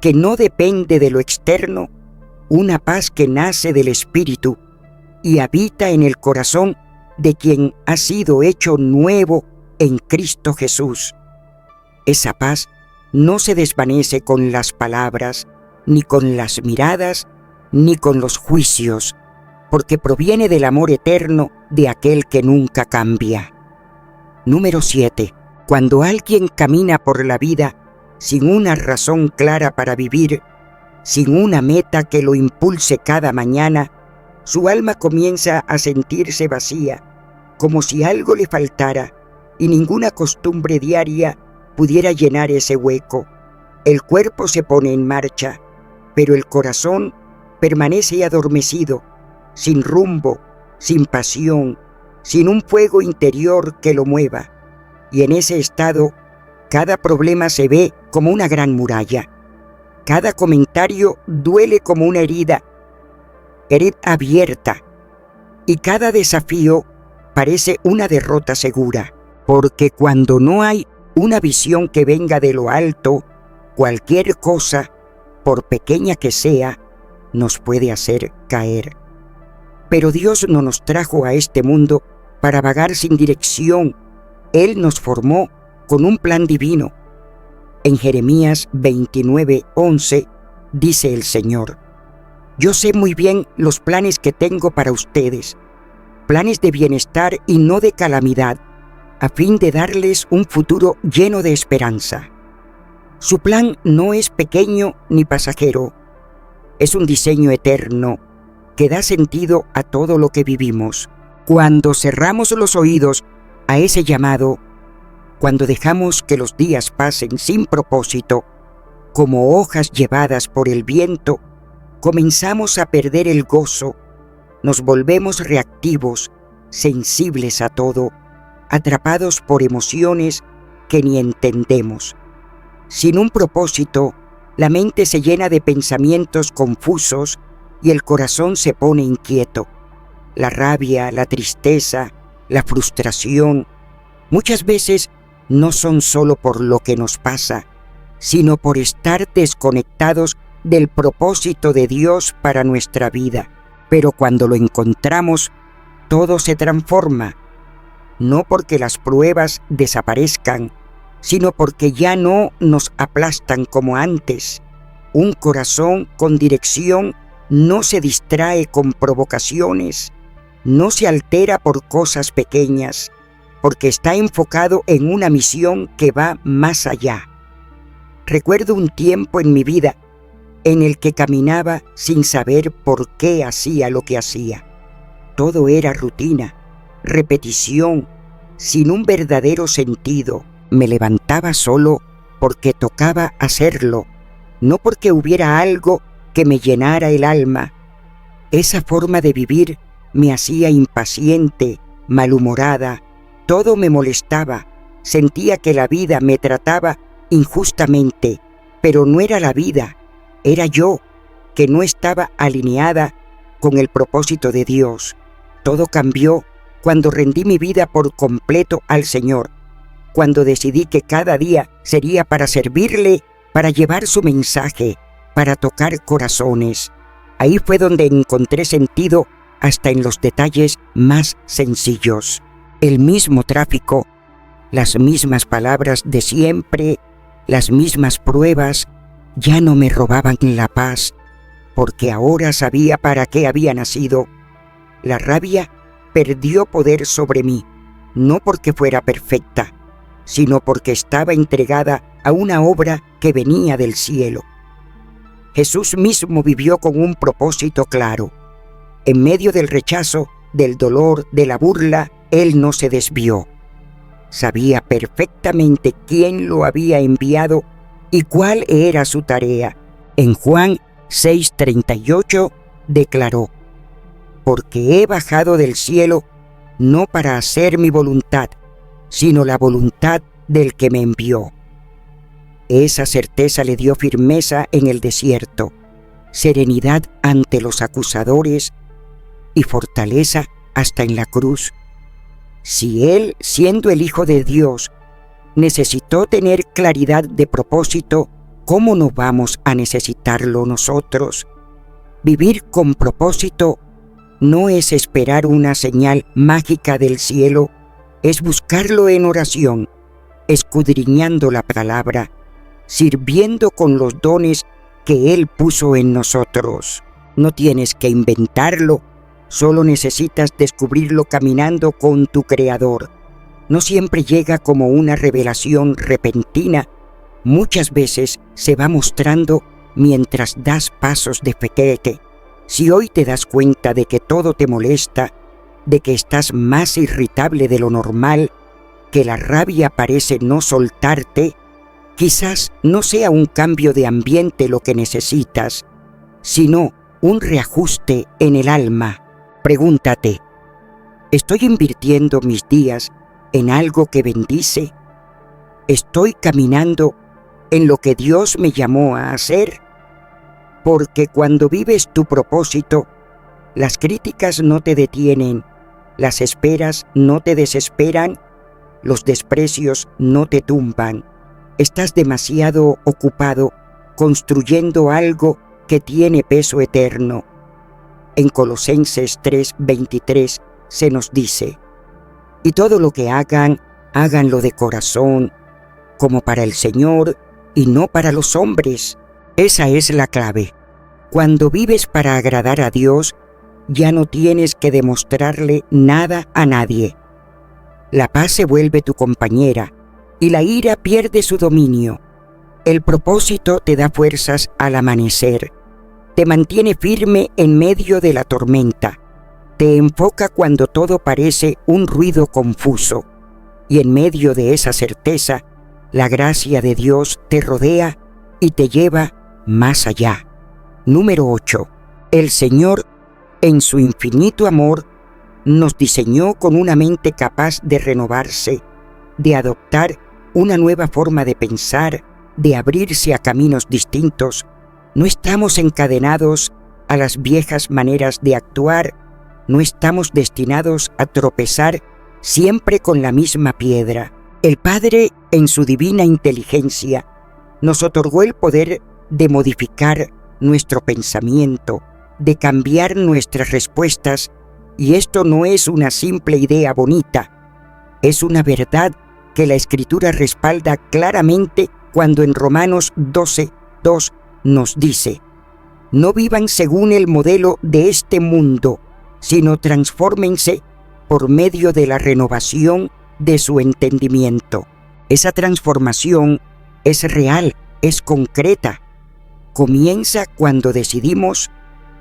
que no depende de lo externo, una paz que nace del Espíritu y habita en el corazón de quien ha sido hecho nuevo en Cristo Jesús. Esa paz no se desvanece con las palabras, ni con las miradas, ni con los juicios, porque proviene del amor eterno de aquel que nunca cambia. Número 7. Cuando alguien camina por la vida sin una razón clara para vivir, sin una meta que lo impulse cada mañana, su alma comienza a sentirse vacía, como si algo le faltara y ninguna costumbre diaria pudiera llenar ese hueco. El cuerpo se pone en marcha, pero el corazón permanece adormecido, sin rumbo, sin pasión, sin un fuego interior que lo mueva. Y en ese estado, cada problema se ve como una gran muralla. Cada comentario duele como una herida abierta, y cada desafío parece una derrota segura, porque cuando no hay una visión que venga de lo alto, cualquier cosa, por pequeña que sea, nos puede hacer caer. Pero Dios no nos trajo a este mundo para vagar sin dirección. Él nos formó con un plan divino. En Jeremías 29:11 dice el Señor: Yo sé muy bien los planes que tengo para ustedes, planes de bienestar y no de calamidad, a fin de darles un futuro lleno de esperanza. Su plan no es pequeño ni pasajero. Es un diseño eterno que da sentido a todo lo que vivimos. Cuando cerramos los oídos a ese llamado, cuando dejamos que los días pasen sin propósito, como hojas llevadas por el viento, comenzamos a perder el gozo, nos volvemos reactivos, sensibles a todo, atrapados por emociones que ni entendemos. Sin un propósito, la mente se llena de pensamientos confusos y el corazón se pone inquieto. La rabia, la tristeza, la frustración, muchas veces no son solo por lo que nos pasa, sino por estar desconectados del propósito de Dios para nuestra vida. Pero cuando lo encontramos, todo se transforma, no porque las pruebas desaparezcan, sino porque ya no nos aplastan como antes. Un corazón con dirección no se distrae con provocaciones, no se altera por cosas pequeñas, porque está enfocado en una misión que va más allá. Recuerdo un tiempo en mi vida en el que caminaba sin saber por qué hacía lo que hacía. Todo era rutina, repetición, sin un verdadero sentido. Me levantaba solo porque tocaba hacerlo, no porque hubiera algo que me llenara el alma. Esa forma de vivir me hacía impaciente, malhumorada, todo me molestaba. Sentía que la vida me trataba injustamente, pero no era la vida, era yo, que no estaba alineada con el propósito de Dios. Todo cambió cuando rendí mi vida por completo al Señor, cuando decidí que cada día sería para servirle, para llevar su mensaje, para tocar corazones. Ahí fue donde encontré sentido hasta en los detalles más sencillos. El mismo tráfico, las mismas palabras de siempre, las mismas pruebas, ya no me robaban la paz, porque ahora sabía para qué había nacido. La rabia perdió poder sobre mí, no porque fuera perfecta, sino porque estaba entregada a una obra que venía del cielo. Jesús mismo vivió con un propósito claro. En medio del rechazo, del dolor, de la burla, Él no se desvió. Sabía perfectamente quién lo había enviado y cuál era su tarea. En Juan 6:38 declaró: «Porque he bajado del cielo no para hacer mi voluntad, sino la voluntad del que me envió». Esa certeza le dio firmeza en el desierto, serenidad ante los acusadores y fortaleza hasta en la cruz. Si Él, siendo el Hijo de Dios, necesitó tener claridad de propósito, ¿cómo no vamos a necesitarlo nosotros? Vivir con propósito no es esperar una señal mágica del cielo, es buscarlo en oración, escudriñando la palabra, sirviendo con los dones que Él puso en nosotros. No tienes que inventarlo, solo necesitas descubrirlo caminando con tu Creador. No siempre llega como una revelación repentina, muchas veces se va mostrando mientras das pasos de fe. Si hoy te das cuenta de que todo te molesta, de que estás más irritable de lo normal, que la rabia parece no soltarte, quizás no sea un cambio de ambiente lo que necesitas, sino un reajuste en el alma. Pregúntate, ¿estoy invirtiendo mis días en algo que bendice? ¿Estoy caminando en lo que Dios me llamó a hacer? Porque cuando vives tu propósito, las críticas no te detienen, las esperas no te desesperan, los desprecios no te tumban. Estás demasiado ocupado construyendo algo que tiene peso eterno. En Colosenses 3:23 se nos dice: «Y todo lo que hagan, háganlo de corazón, como para el Señor y no para los hombres». Esa es la clave. Cuando vives para agradar a Dios, ya no tienes que demostrarle nada a nadie. La paz se vuelve tu compañera y la ira pierde su dominio. El propósito te da fuerzas al amanecer, te mantiene firme en medio de la tormenta, te enfoca cuando todo parece un ruido confuso, y en medio de esa certeza, la gracia de Dios te rodea y te lleva más allá. Número 8. El Señor, en su infinito amor, nos diseñó con una mente capaz de renovarse, de adoptar una nueva forma de pensar, de abrirse a caminos distintos. No estamos encadenados a las viejas maneras de actuar, no estamos destinados a tropezar siempre con la misma piedra. El Padre, en su divina inteligencia, nos otorgó el poder de modificar nuestro pensamiento, de cambiar nuestras respuestas, y esto no es una simple idea bonita, es una verdad que la Escritura respalda claramente cuando en Romanos 12:2 nos dice: no vivan según el modelo de este mundo, sino transfórmense por medio de la renovación de su entendimiento. Esa transformación es real, es concreta. Comienza cuando decidimos,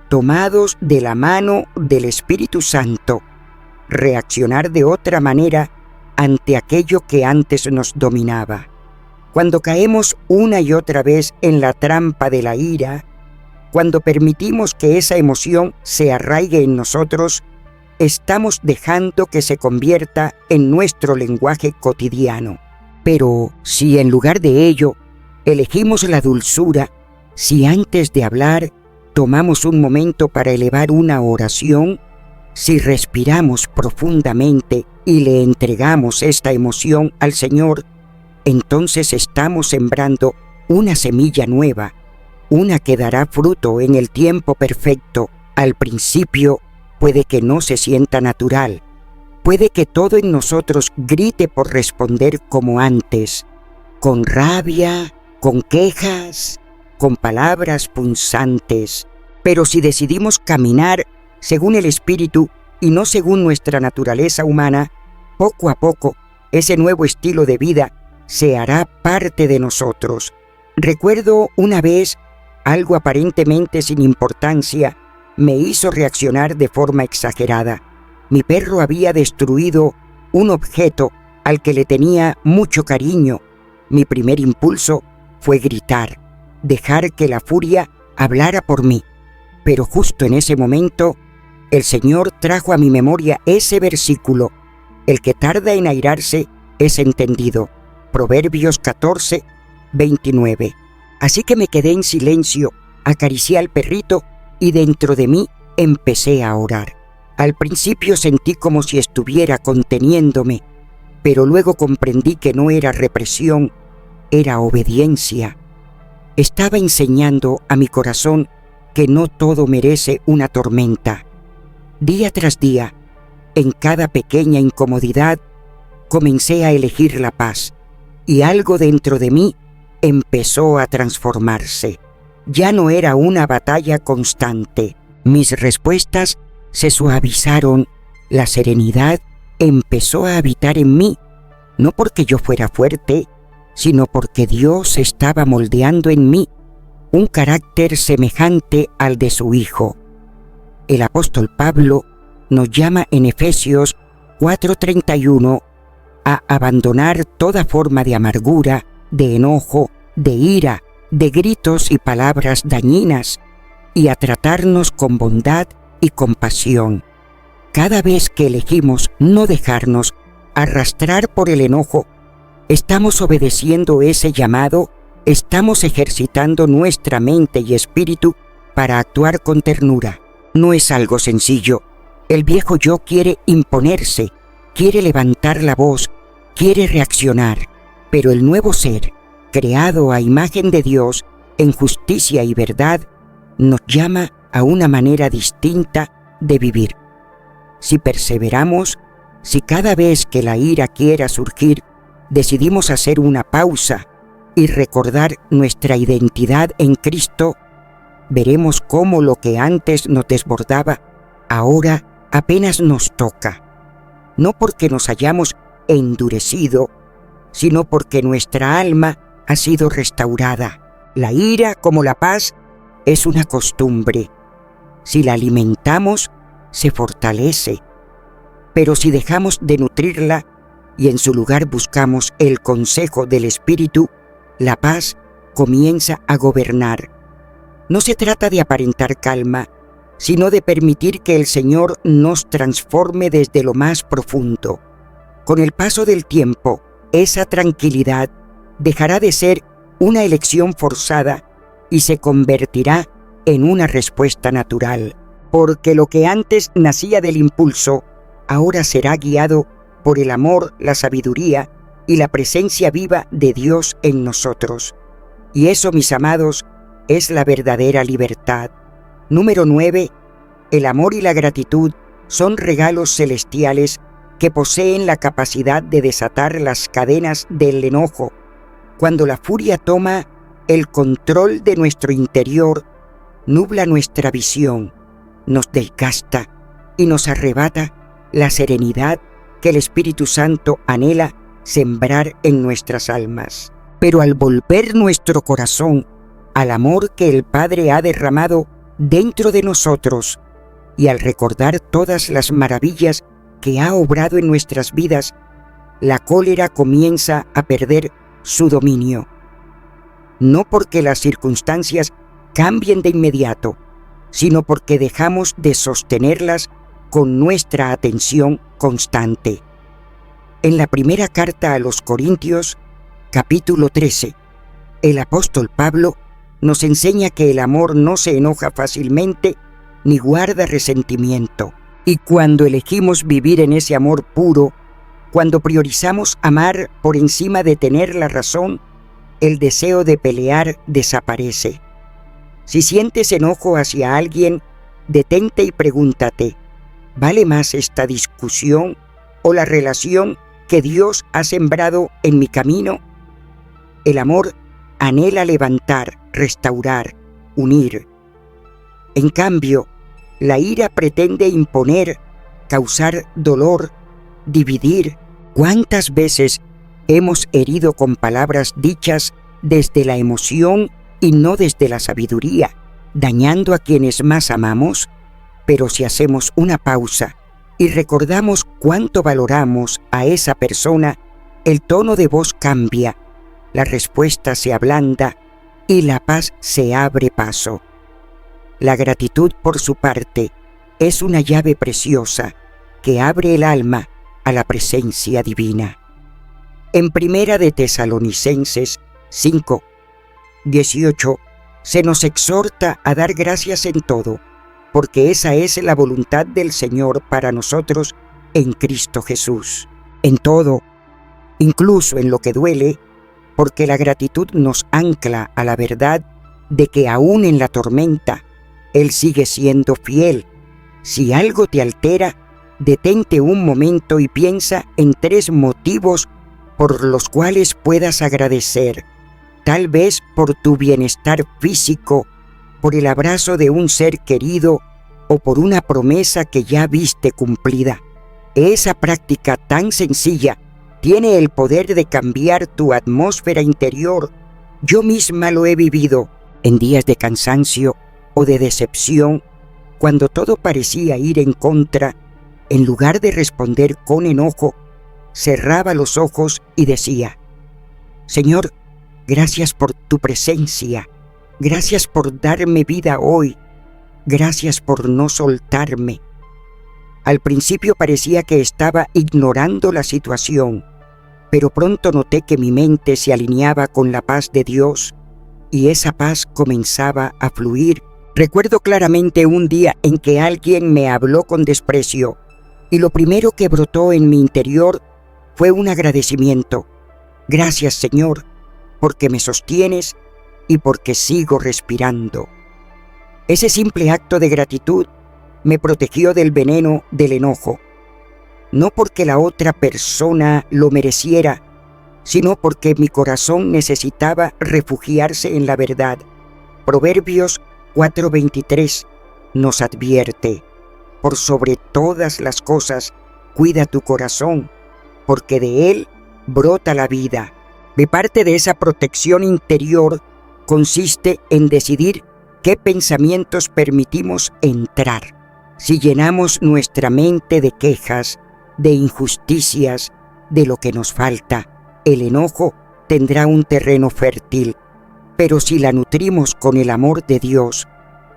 tomados de la mano del Espíritu Santo, reaccionar de otra manera ante aquello que antes nos dominaba. Cuando caemos una y otra vez en la trampa de la ira, cuando permitimos que esa emoción se arraigue en nosotros, estamos dejando que se convierta en nuestro lenguaje cotidiano. Pero si en lugar de ello elegimos la dulzura, si antes de hablar tomamos un momento para elevar una oración, si respiramos profundamente y le entregamos esta emoción al Señor, entonces estamos sembrando una semilla nueva, una que dará fruto en el tiempo perfecto. Al principio puede que no se sienta natural, puede que todo en nosotros grite por responder como antes, con rabia, con quejas, con palabras punzantes. Pero si decidimos caminar según el Espíritu y no según nuestra naturaleza humana, poco a poco ese nuevo estilo de vida se hará parte de nosotros. Recuerdo una vez algo aparentemente sin importancia me hizo reaccionar de forma exagerada. Mi perro había destruido un objeto al que le tenía mucho cariño. Mi primer impulso fue gritar, dejar que la furia hablara por mí. Pero justo en ese momento, el Señor trajo a mi memoria ese versículo: el que tarda en airarse es entendido. Proverbios 14:29. Así que me quedé en silencio, acaricié al perrito y dentro de mí empecé a orar. Al principio sentí como si estuviera conteniéndome, pero luego comprendí que no era represión, era obediencia. Estaba enseñando a mi corazón que no todo merece una tormenta. Día tras día, en cada pequeña incomodidad, comencé a elegir la paz, y algo dentro de mí empezó a transformarse. Ya no era una batalla constante. Mis respuestas se suavizaron, la serenidad empezó a habitar en mí, no porque yo fuera fuerte, sino porque Dios estaba moldeando en mí un carácter semejante al de su Hijo. El apóstol Pablo nos llama en Efesios 4:31 a abandonar toda forma de amargura, de enojo, de ira, de gritos y palabras dañinas, y a tratarnos con bondad y compasión. Cada vez que elegimos no dejarnos arrastrar por el enojo, estamos obedeciendo ese llamado, estamos ejercitando nuestra mente y espíritu para actuar con ternura. No es algo sencillo. El viejo yo quiere imponerse, quiere levantar la voz, quiere reaccionar, pero el nuevo ser, creado a imagen de Dios en justicia y verdad, nos llama a una manera distinta de vivir. Si perseveramos, si cada vez que la ira quiera surgir, decidimos hacer una pausa y recordar nuestra identidad en Cristo, veremos cómo lo que antes nos desbordaba, ahora apenas nos toca. No porque nos hayamos endurecido, sino porque nuestra alma ha sido restaurada. La ira, como la paz, es una costumbre. Si la alimentamos, se fortalece. Pero si dejamos de nutrirla y en su lugar buscamos el consejo del Espíritu, la paz comienza a gobernar. No se trata de aparentar calma, sino de permitir que el Señor nos transforme desde lo más profundo. Con el paso del tiempo, esa tranquilidad dejará de ser una elección forzada y se convertirá en una respuesta natural, porque lo que antes nacía del impulso, ahora será guiado por el amor, la sabiduría y la presencia viva de Dios en nosotros. Y eso, mis amados, es la verdadera libertad. Número 9. El amor y la gratitud son regalos celestiales que poseen la capacidad de desatar las cadenas del enojo. Cuando la furia toma el control de nuestro interior, nubla nuestra visión, nos desgasta y nos arrebata la serenidad que el Espíritu Santo anhela sembrar en nuestras almas. Pero al volver nuestro corazón al amor que el Padre ha derramado dentro de nosotros y al recordar todas las maravillas que ha obrado en nuestras vidas, la cólera comienza a perder su dominio. No porque las circunstancias cambien de inmediato, sino porque dejamos de sostenerlas con nuestra atención constante. En la primera carta a los Corintios, capítulo 13, el apóstol Pablo nos enseña que el amor no se enoja fácilmente ni guarda resentimiento. Y cuando elegimos vivir en ese amor puro, cuando priorizamos amar por encima de tener la razón, el deseo de pelear desaparece. Si sientes enojo hacia alguien, detente y pregúntate, ¿vale más esta discusión o la relación que Dios ha sembrado en mi camino? El amor anhela levantar, restaurar, unir. En cambio, la ira pretende imponer, causar dolor, dividir. ¿Cuántas veces hemos herido con palabras dichas desde la emoción y no desde la sabiduría, dañando a quienes más amamos? Pero si hacemos una pausa y recordamos cuánto valoramos a esa persona, el tono de voz cambia, la respuesta se ablanda y la paz se abre paso. La gratitud, por su parte, es una llave preciosa que abre el alma a la presencia divina. En Primera de Tesalonicenses 5, 18, se nos exhorta a dar gracias en todo, porque esa es la voluntad del Señor para nosotros en Cristo Jesús. En todo, incluso en lo que duele, porque la gratitud nos ancla a la verdad de que aún en la tormenta, Él sigue siendo fiel. Si algo te altera, detente un momento y piensa en 3 motivos por los cuales puedas agradecer. Tal vez por tu bienestar físico, por el abrazo de un ser querido o por una promesa que ya viste cumplida. Esa práctica tan sencilla tiene el poder de cambiar tu atmósfera interior. Yo misma lo he vivido en días de cansancio o de decepción, cuando todo parecía ir en contra. En lugar de responder con enojo, cerraba los ojos y decía: Señor, gracias por tu presencia, gracias por darme vida hoy, gracias por no soltarme. Al principio parecía que estaba ignorando la situación, pero pronto noté que mi mente se alineaba con la paz de Dios y esa paz comenzaba a fluir. Recuerdo claramente un día en que alguien me habló con desprecio y lo primero que brotó en mi interior fue un agradecimiento. Gracias, Señor, porque me sostienes y porque sigo respirando. Ese simple acto de gratitud me protegió del veneno del enojo, no porque la otra persona lo mereciera, sino porque mi corazón necesitaba refugiarse en la verdad. Proverbios 4:23 nos advierte: por sobre todas las cosas, cuida tu corazón, porque de él brota la vida. De parte de esa protección interior consiste en decidir qué pensamientos permitimos entrar. Si llenamos nuestra mente de quejas, de injusticias, de lo que nos falta, el enojo tendrá un terreno fértil. Pero si la nutrimos con el amor de Dios,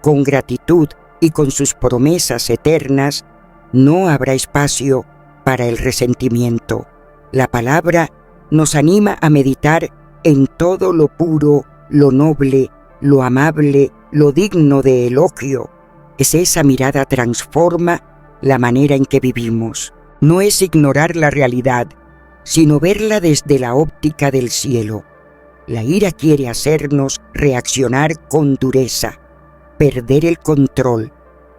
con gratitud y con sus promesas eternas, no habrá espacio para el resentimiento. La palabra nos anima a meditar en todo lo puro, lo noble, lo amable, lo digno de elogio. Esa mirada transforma la manera en que vivimos. No es ignorar la realidad, sino verla desde la óptica del cielo. La ira quiere hacernos reaccionar con dureza, perder el control,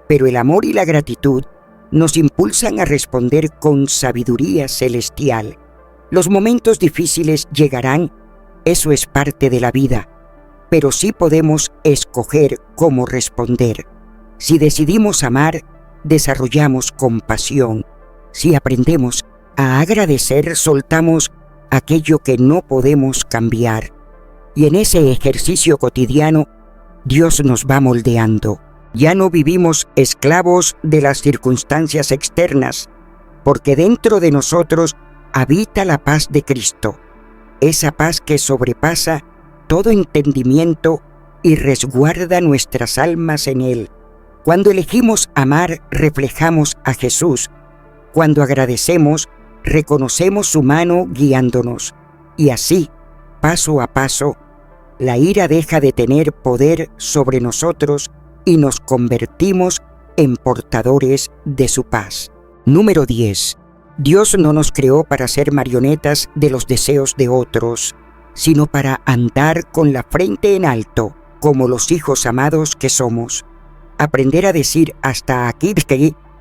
pero el amor y la gratitud nos impulsan a responder con sabiduría celestial. Los momentos difíciles llegarán, eso es parte de la vida, pero sí podemos escoger cómo responder. Si decidimos amar, desarrollamos compasión. Si aprendemos a agradecer, soltamos aquello que no podemos cambiar. Y en ese ejercicio cotidiano, Dios nos va moldeando. Ya no vivimos esclavos de las circunstancias externas, porque dentro de nosotros habita la paz de Cristo, esa paz que sobrepasa todo entendimiento y resguarda nuestras almas en Él. Cuando elegimos amar, reflejamos a Jesús. Cuando agradecemos, reconocemos su mano guiándonos. Y así, paso a paso, la ira deja de tener poder sobre nosotros y nos convertimos en portadores de su paz. Número 10. Dios no nos creó para ser marionetas de los deseos de otros, sino para andar con la frente en alto, como los hijos amados que somos. Aprender a decir hasta aquí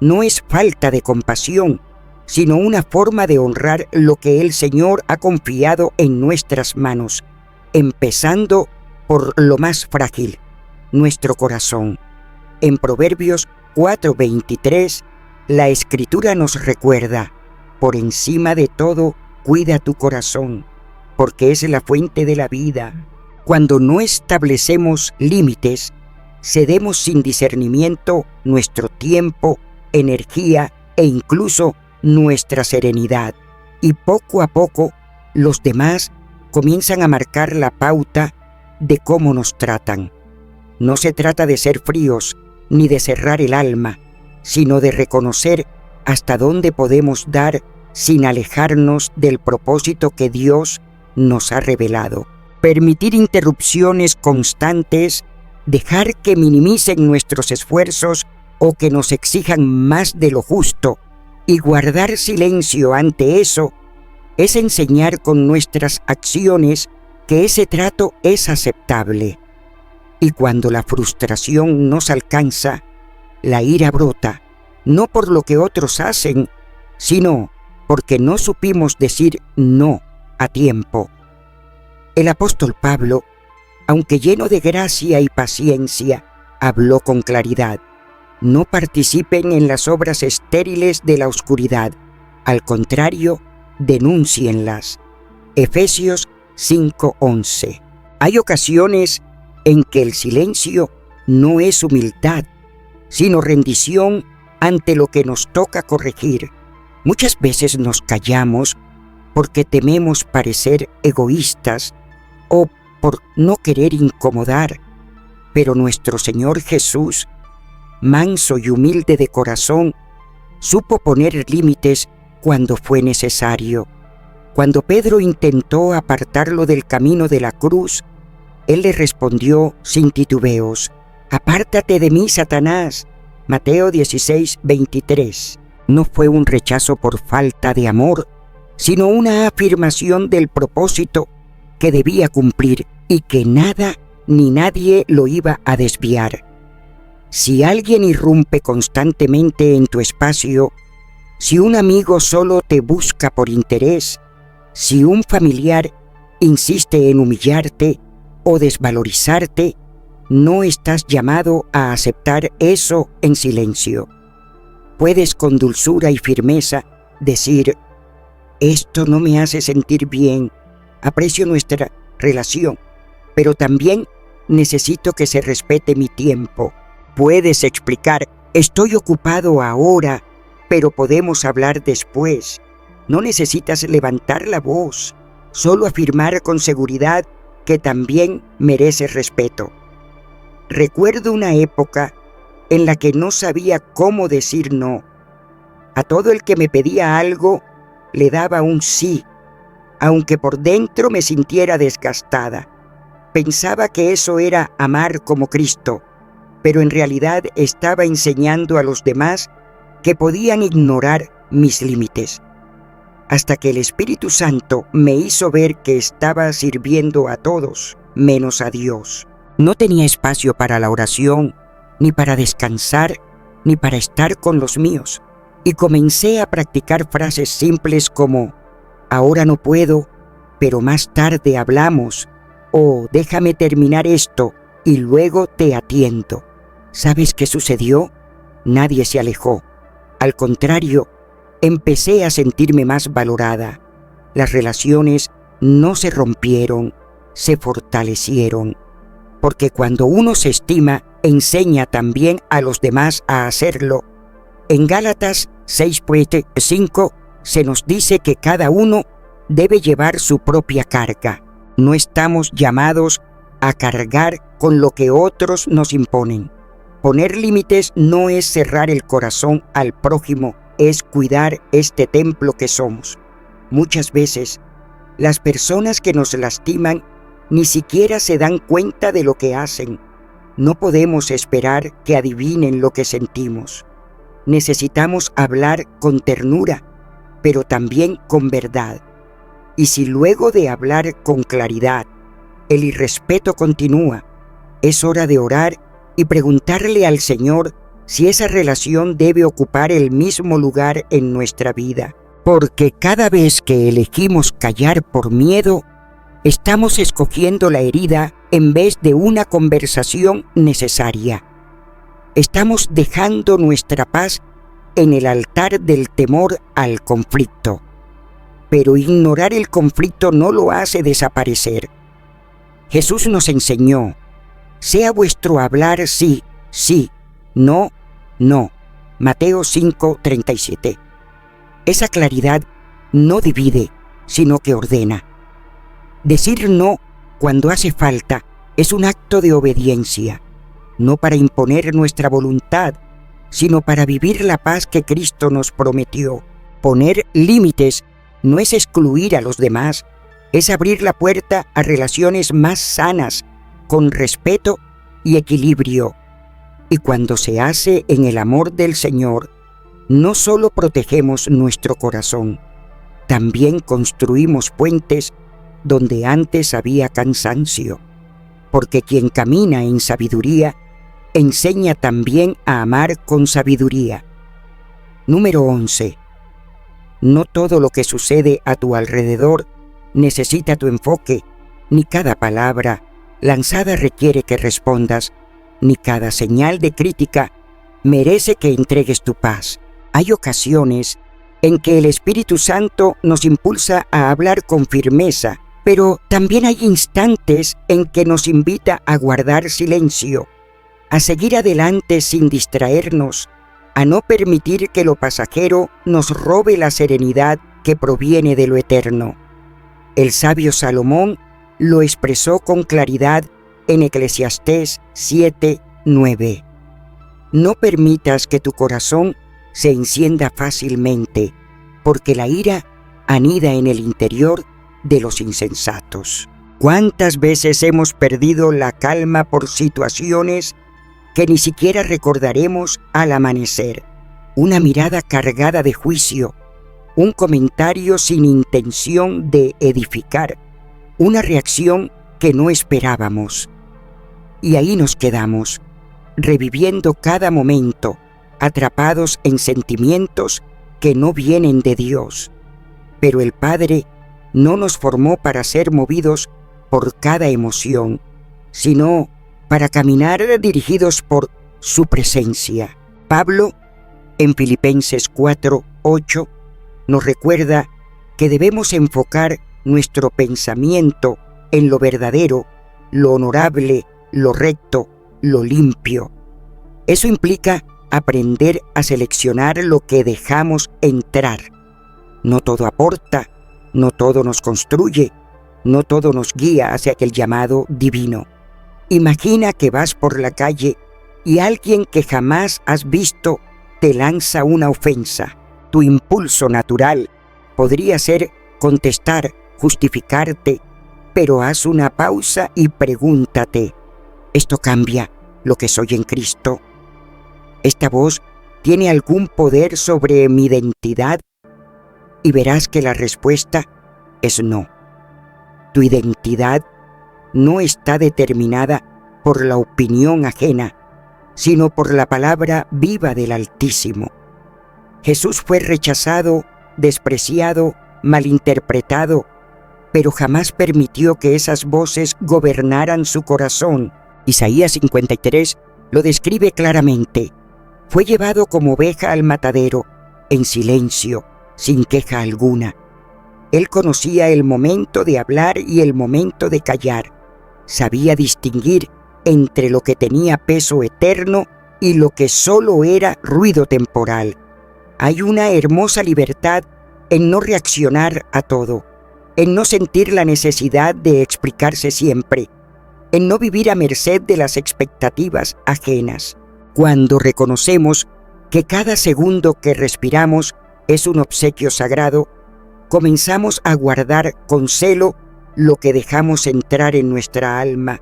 no es falta de compasión, sino una forma de honrar lo que el Señor ha confiado en nuestras manos, empezando por lo más frágil, nuestro corazón. En Proverbios 4:23, la Escritura nos recuerda: por encima de todo, cuida tu corazón, porque es la fuente de la vida. Cuando no establecemos límites, cedemos sin discernimiento nuestro tiempo, energía e incluso nuestra serenidad. Y poco a poco, los demás comienzan a marcar la pauta de cómo nos tratan. No se trata de ser fríos ni de cerrar el alma, sino de reconocer hasta dónde podemos dar sin alejarnos del propósito que Dios nos ha revelado. Permitir interrupciones constantes, dejar que minimicen nuestros esfuerzos o que nos exijan más de lo justo, y guardar silencio ante eso, es enseñar con nuestras acciones que ese trato es aceptable. Y cuando la frustración nos alcanza, la ira brota, no por lo que otros hacen, sino porque no supimos decir no a tiempo. El apóstol Pablo, aunque lleno de gracia y paciencia, habló con claridad. No participen en las obras estériles de la oscuridad. Al contrario, denúncienlas. Efesios 5:11. Hay ocasiones en que el silencio no es humildad, sino rendición ante lo que nos toca corregir. Muchas veces nos callamos porque tememos parecer egoístas o por no querer incomodar, pero nuestro Señor Jesús, manso y humilde de corazón, supo poner límites cuando fue necesario. Cuando Pedro intentó apartarlo del camino de la cruz, él le respondió sin titubeos: «Apártate de mí, Satanás». Mateo 16:23. No fue un rechazo por falta de amor, sino una afirmación del propósito que debía cumplir y que nada ni nadie lo iba a desviar. Si alguien irrumpe constantemente en tu espacio, si un amigo solo te busca por interés, si un familiar insiste en humillarte o desvalorizarte, no estás llamado a aceptar eso en silencio. Puedes con dulzura y firmeza decir: «Esto no me hace sentir bien, Aprecio nuestra relación, pero también necesito que se respete mi tiempo. Puedes explicar, estoy ocupado ahora, pero podemos hablar después. No necesitas levantar la voz, solo afirmar con seguridad que también merece respeto. Recuerdo una época en la que no sabía cómo decir no. A todo el que me pedía algo, le daba un sí, aunque por dentro me sintiera desgastada. Pensaba que eso era amar como Cristo, pero en realidad estaba enseñando a los demás que podían ignorar mis límites. Hasta que el Espíritu Santo me hizo ver que estaba sirviendo a todos, menos a Dios. No tenía espacio para la oración, ni para descansar, ni para estar con los míos. Y comencé a practicar frases simples como, ahora no puedo, pero más tarde hablamos, o déjame terminar esto y luego te atiendo. ¿Sabes qué sucedió? Nadie se alejó. Al contrario, empecé a sentirme más valorada. Las relaciones no se rompieron, se fortalecieron. Porque cuando uno se estima, enseña también a los demás a hacerlo. En Gálatas 6:5 se nos dice que cada uno debe llevar su propia carga. No estamos llamados a cargar con lo que otros nos imponen. Poner límites no es cerrar el corazón al prójimo, es cuidar este templo que somos. Muchas veces, las personas que nos lastiman ni siquiera se dan cuenta de lo que hacen. No podemos esperar que adivinen lo que sentimos. Necesitamos hablar con ternura, pero también con verdad. Y si luego de hablar con claridad, el irrespeto continúa, es hora de orar y preguntarle al Señor si esa relación debe ocupar el mismo lugar en nuestra vida. Porque cada vez que elegimos callar por miedo, estamos escogiendo la herida en vez de una conversación necesaria. Estamos dejando nuestra paz en el altar del temor al conflicto. Pero ignorar el conflicto no lo hace desaparecer. Jesús nos enseñó, sea vuestro hablar sí, sí, no, no. Mateo 5:37. Esa claridad no divide, sino que ordena. Decir no cuando hace falta es un acto de obediencia, no para imponer nuestra voluntad, sino para vivir la paz que Cristo nos prometió. Poner límites no es excluir a los demás, es abrir la puerta a relaciones más sanas, con respeto y equilibrio. Y cuando se hace en el amor del Señor, no solo protegemos nuestro corazón, también construimos puentes donde antes había cansancio, porque quien camina en sabiduría enseña también a amar con sabiduría. Número 11. No todo lo que sucede a tu alrededor necesita tu enfoque, ni cada palabra lanzada requiere que respondas, ni cada señal de crítica merece que entregues tu paz. Hay ocasiones en que el Espíritu Santo nos impulsa a hablar con firmeza, pero también hay instantes en que nos invita a guardar silencio, a seguir adelante sin distraernos, a no permitir que lo pasajero nos robe la serenidad que proviene de lo eterno. El sabio Salomón lo expresó con claridad en Eclesiastés 7:9. No permitas que tu corazón se encienda fácilmente, porque la ira anida en el interior de los insensatos. ¿Cuántas veces hemos perdido la calma por situaciones que ni siquiera recordaremos al amanecer? Una mirada cargada de juicio, un comentario sin intención de edificar, una reacción que no esperábamos. Y ahí nos quedamos, reviviendo cada momento, atrapados en sentimientos que no vienen de Dios. Pero el Padre no nos formó para ser movidos por cada emoción, sino para caminar dirigidos por su presencia. Pablo, en Filipenses 4:8, nos recuerda que debemos enfocar nuestro pensamiento en lo verdadero, lo honorable, lo recto, lo limpio. Eso implica aprender a seleccionar lo que dejamos entrar. No todo aporta, no todo nos construye, no todo nos guía hacia aquel llamado divino. Imagina que vas por la calle y alguien que jamás has visto te lanza una ofensa. Tu impulso natural podría ser contestar, justificarte, pero haz una pausa y pregúntate, ¿esto cambia lo que soy en Cristo? ¿Esta voz tiene algún poder sobre mi identidad? Y verás que la respuesta es no. Tu identidad no está determinada por la opinión ajena, sino por la palabra viva del Altísimo. Jesús fue rechazado, despreciado, malinterpretado, pero jamás permitió que esas voces gobernaran su corazón. Isaías 53 lo describe claramente. Fue llevado como oveja al matadero, en silencio, sin queja alguna. Él conocía el momento de hablar y el momento de callar. Sabía distinguir entre lo que tenía peso eterno y lo que solo era ruido temporal. Hay una hermosa libertad en no reaccionar a todo, en no sentir la necesidad de explicarse siempre, en no vivir a merced de las expectativas ajenas. Cuando reconocemos que cada segundo que respiramos es un obsequio sagrado, comenzamos a guardar con celo lo que dejamos entrar en nuestra alma.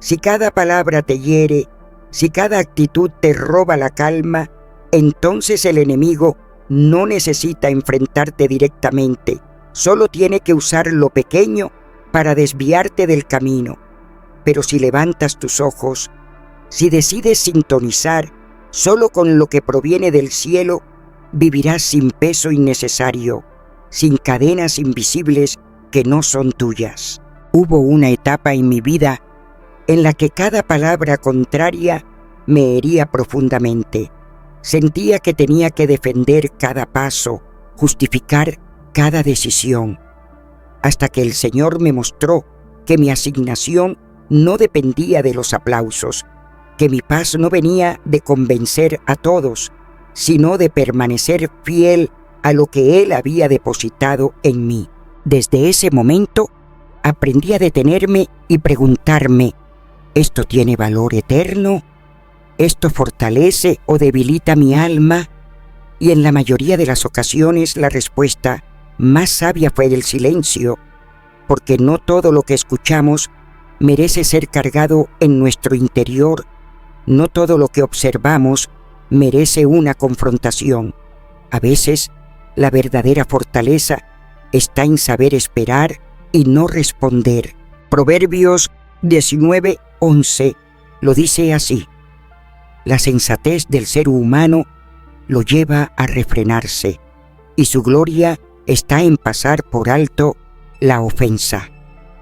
Si cada palabra te hiere, si cada actitud te roba la calma, entonces el enemigo no necesita enfrentarte directamente, solo tiene que usar lo pequeño para desviarte del camino. Pero si levantas tus ojos, si decides sintonizar solo con lo que proviene del cielo, vivirás sin peso innecesario, sin cadenas invisibles que no son tuyas. Hubo una etapa en mi vida en la que cada palabra contraria me hería profundamente. Sentía que tenía que defender cada paso, justificar cada decisión, hasta que el Señor me mostró que mi asignación no dependía de los aplausos, que mi paz no venía de convencer a todos, sino de permanecer fiel a lo que Él había depositado en mí. Desde ese momento, aprendí a detenerme y preguntarme, ¿esto tiene valor eterno? ¿Esto fortalece o debilita mi alma? Y en la mayoría de las ocasiones la respuesta más sabia fue el silencio, porque no todo lo que escuchamos merece ser cargado en nuestro interior, no todo lo que observamos merece una confrontación. A veces, la verdadera fortaleza está en saber esperar y no responder. Proverbios 19:11 lo dice así: la sensatez del ser humano lo lleva a refrenarse, y su gloria está en pasar por alto la ofensa.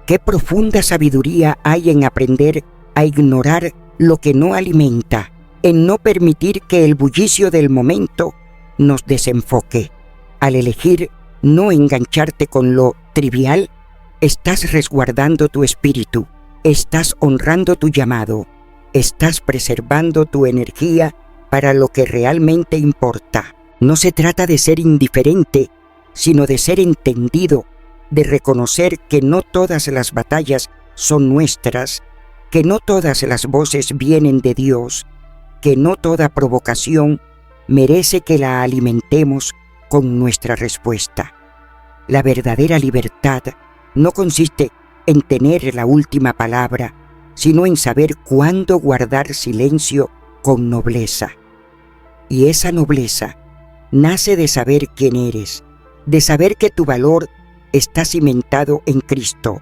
Qué profunda sabiduría hay en aprender a ignorar lo que no alimenta, en no permitir que el bullicio del momento nos desenfoque. Al elegir no engancharte con lo trivial, estás resguardando tu espíritu, estás honrando tu llamado, estás preservando tu energía para lo que realmente importa. No se trata de ser indiferente, sino de ser entendido, de reconocer que no todas las batallas son nuestras, que no todas las voces vienen de Dios, que no toda provocación merece que la alimentemos con nuestra respuesta. La verdadera libertad no consiste en tener la última palabra, sino en saber cuándo guardar silencio con nobleza. Y esa nobleza nace de saber quién eres, de saber que tu valor está cimentado en Cristo,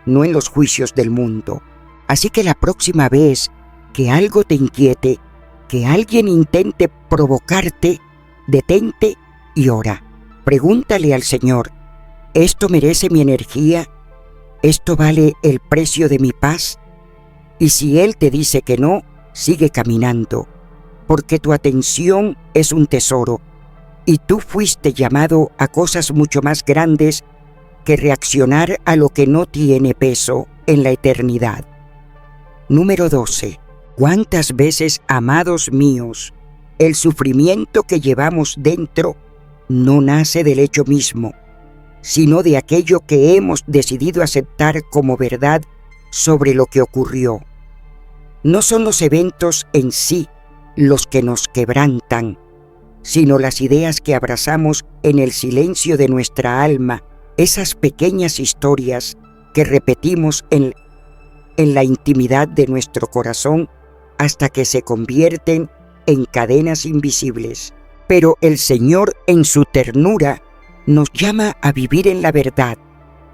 no en los juicios del mundo. Así que la próxima vez que algo te inquiete, que alguien intente provocarte, detente y ora. Pregúntale al Señor, ¿esto merece mi energía? ¿Esto vale el precio de mi paz? Y si Él te dice que no, sigue caminando, porque tu atención es un tesoro, y tú fuiste llamado a cosas mucho más grandes que reaccionar a lo que no tiene peso en la eternidad. Número 12. ¿Cuántas veces, amados míos, el sufrimiento que llevamos dentro no nace del hecho mismo, sino de aquello que hemos decidido aceptar como verdad sobre lo que ocurrió? No son los eventos en sí los que nos quebrantan, sino las ideas que abrazamos en el silencio de nuestra alma, esas pequeñas historias que repetimos en la intimidad de nuestro corazón hasta que se convierten en cadenas invisibles. Pero el Señor, en su ternura, nos llama a vivir en la verdad,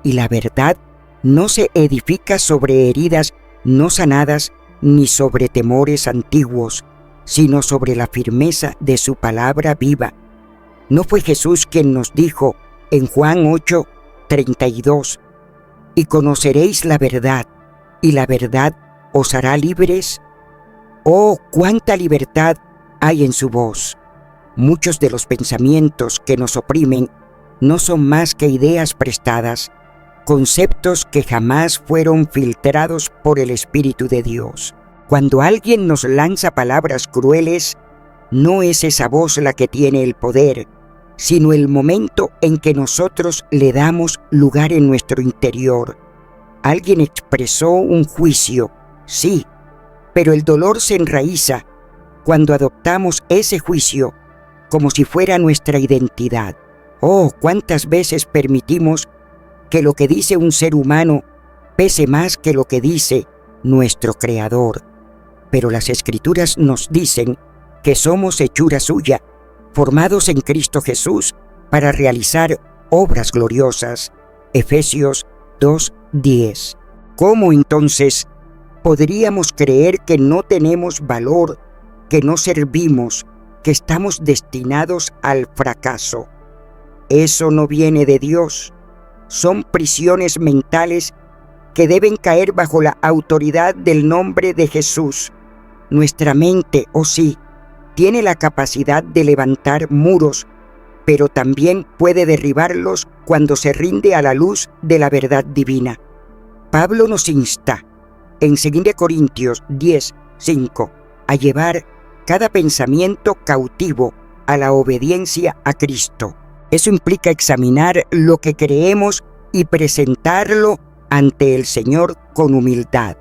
y la verdad no se edifica sobre heridas no sanadas ni sobre temores antiguos, sino sobre la firmeza de su palabra viva. ¿No fue Jesús quien nos dijo en Juan 8:32, y conoceréis la verdad, y la verdad os hará libres? ¡Oh, cuánta libertad hay en su voz! Muchos de los pensamientos que nos oprimen no son más que ideas prestadas, conceptos que jamás fueron filtrados por el Espíritu de Dios. Cuando alguien nos lanza palabras crueles, no es esa voz la que tiene el poder, sino el momento en que nosotros le damos lugar en nuestro interior. Alguien expresó un juicio, sí, pero el dolor se enraiza cuando adoptamos ese juicio como si fuera nuestra identidad. Oh, cuántas veces permitimos que lo que dice un ser humano pese más que lo que dice nuestro Creador. Pero las Escrituras nos dicen que somos hechura suya, formados en Cristo Jesús para realizar obras gloriosas. Efesios 2:10. ¿Cómo entonces podríamos creer que no tenemos valor, que no servimos, que estamos destinados al fracaso? Eso no viene de Dios. Son prisiones mentales que deben caer bajo la autoridad del nombre de Jesús. Nuestra mente, oh sí, tiene la capacidad de levantar muros, pero también puede derribarlos cuando se rinde a la luz de la verdad divina. Pablo nos insta en 2 Corintios 10:5 a llevar cada pensamiento cautivo a la obediencia a Cristo. Eso implica examinar lo que creemos y presentarlo ante el Señor con humildad.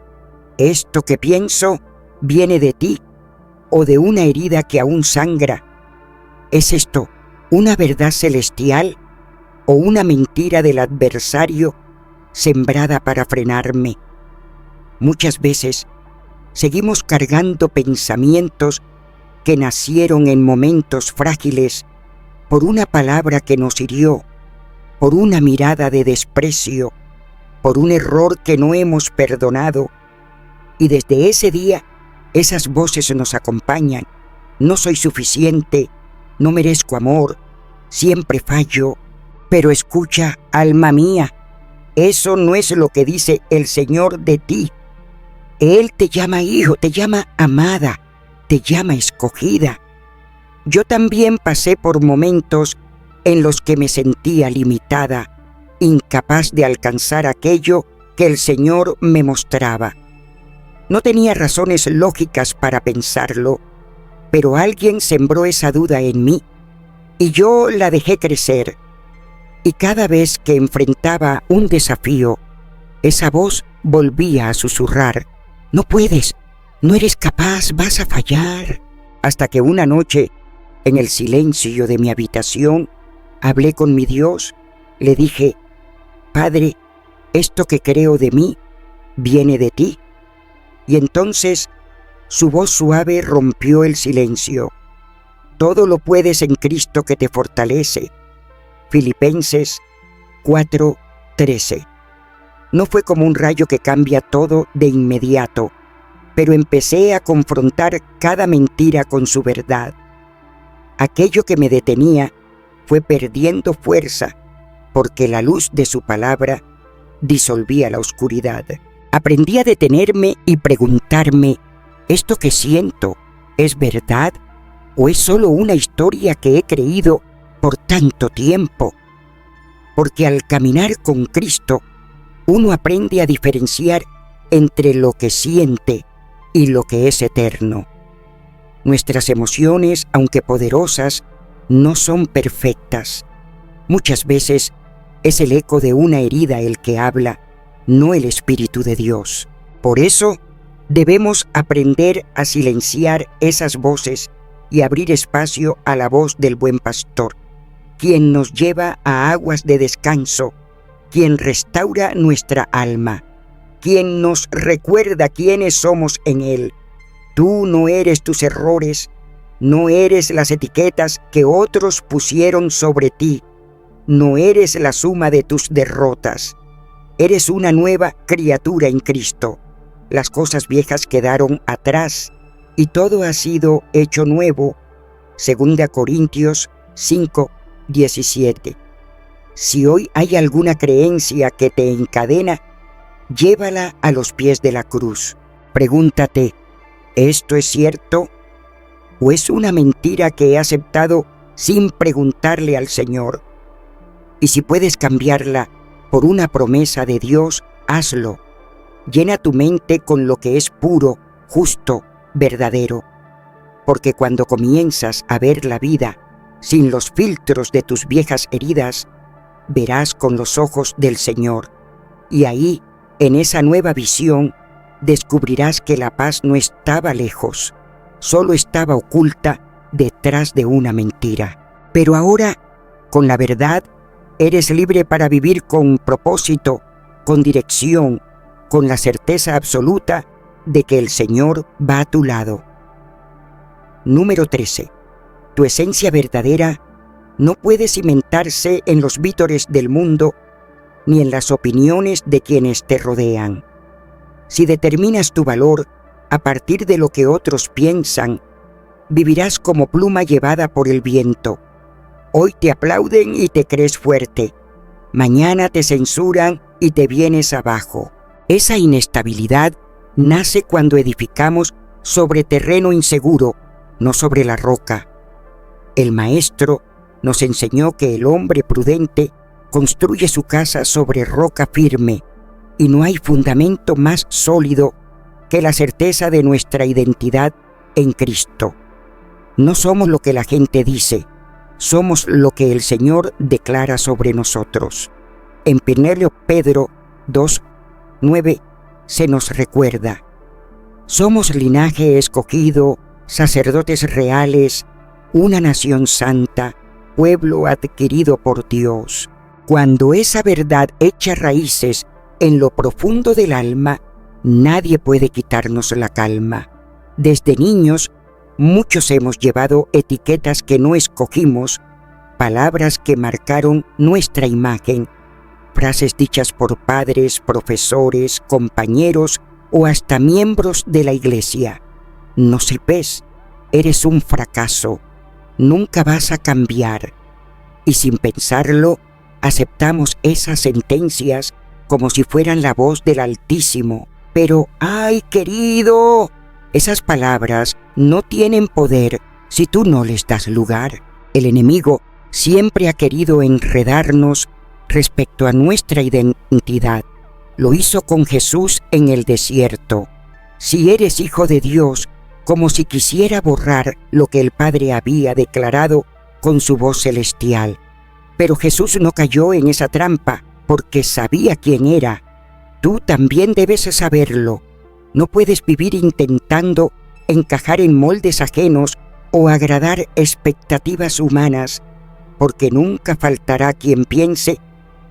¿Esto que pienso viene de ti o de una herida que aún sangra? ¿Es esto una verdad celestial o una mentira del adversario sembrada para frenarme? Muchas veces seguimos cargando pensamientos que nacieron en momentos frágiles por una palabra que nos hirió, por una mirada de desprecio, por un error que no hemos perdonado. Y desde ese día, esas voces nos acompañan. No soy suficiente, no merezco amor, siempre fallo. Pero escucha, alma mía, eso no es lo que dice el Señor de ti. Él te llama hijo, te llama amada, te llama escogida. Yo también pasé por momentos en los que me sentía limitada, incapaz de alcanzar aquello que el Señor me mostraba. No tenía razones lógicas para pensarlo, pero alguien sembró esa duda en mí y yo la dejé crecer. Y cada vez que enfrentaba un desafío, esa voz volvía a susurrar: no puedes, no eres capaz, vas a fallar. Hasta que una noche, en el silencio de mi habitación, hablé con mi Dios, le dije: Padre, esto que creo de mí viene de ti. Y entonces su voz suave rompió el silencio. Todo lo puedes en Cristo que te fortalece. Filipenses 4:13. No fue como un rayo que cambia todo de inmediato, pero empecé a confrontar cada mentira con su verdad. Aquello que me detenía fue perdiendo fuerza, porque la luz de su palabra disolvía la oscuridad. Aprendí a detenerme y preguntarme: ¿esto que siento es verdad o es solo una historia que he creído por tanto tiempo? porque al caminar con Cristo, uno aprende a diferenciar entre lo que siente y lo que es eterno. Nuestras emociones, aunque poderosas, no son perfectas. Muchas veces es el eco de una herida el que habla, no el Espíritu de Dios. Por eso, debemos aprender a silenciar esas voces y abrir espacio a la voz del buen pastor, quien nos lleva a aguas de descanso, quien restaura nuestra alma, quien nos recuerda quiénes somos en Él. Tú no eres tus errores, no eres las etiquetas que otros pusieron sobre ti, no eres la suma de tus derrotas. Eres una nueva criatura en Cristo. Las cosas viejas quedaron atrás y todo ha sido hecho nuevo. 2 Corintios 5:17. Si hoy hay alguna creencia que te encadena, llévala a los pies de la cruz. Pregúntate, ¿esto es cierto? ¿O es una mentira que he aceptado sin preguntarle al Señor? Y si puedes cambiarla por una promesa de Dios, hazlo. Llena tu mente con lo que es puro, justo, verdadero. Porque cuando comienzas a ver la vida sin los filtros de tus viejas heridas, verás con los ojos del Señor. Y ahí, en esa nueva visión, descubrirás que la paz no estaba lejos, solo estaba oculta detrás de una mentira. Pero ahora, con la verdad, eres libre para vivir con propósito, con dirección, con la certeza absoluta de que el Señor va a tu lado. Número 13. Tu esencia verdadera no puede cimentarse en los vítores del mundo ni en las opiniones de quienes te rodean. Si determinas tu valor a partir de lo que otros piensan, vivirás como pluma llevada por el viento. Hoy te aplauden y te crees fuerte. Mañana te censuran y te vienes abajo. Esa inestabilidad nace cuando edificamos sobre terreno inseguro, no sobre la roca. El Maestro nos enseñó que el hombre prudente construye su casa sobre roca firme, y no hay fundamento más sólido que la certeza de nuestra identidad en Cristo. No somos lo que la gente dice, somos lo que el Señor declara sobre nosotros. En 1 Pedro 2:9 se nos recuerda: somos linaje escogido, sacerdotes reales, una nación santa, pueblo adquirido por Dios. Cuando esa verdad echa raíces en lo profundo del alma, nadie puede quitarnos la calma. Desde niños, muchos hemos llevado etiquetas que no escogimos, palabras que marcaron nuestra imagen, frases dichas por padres, profesores, compañeros o hasta miembros de la iglesia. No sirves, eres un fracaso, nunca vas a cambiar. Y sin pensarlo, aceptamos esas sentencias como si fueran la voz del Altísimo. Pero, ¡ay, querido! Esas palabras no tienen poder si tú no les das lugar. El enemigo siempre ha querido enredarnos respecto a nuestra identidad. Lo hizo con Jesús en el desierto. Si eres hijo de Dios, como si quisiera borrar lo que el Padre había declarado con su voz celestial. Pero Jesús no cayó en esa trampa porque sabía quién era. Tú también debes saberlo. No puedes vivir intentando encajar en moldes ajenos o agradar expectativas humanas, porque nunca faltará quien piense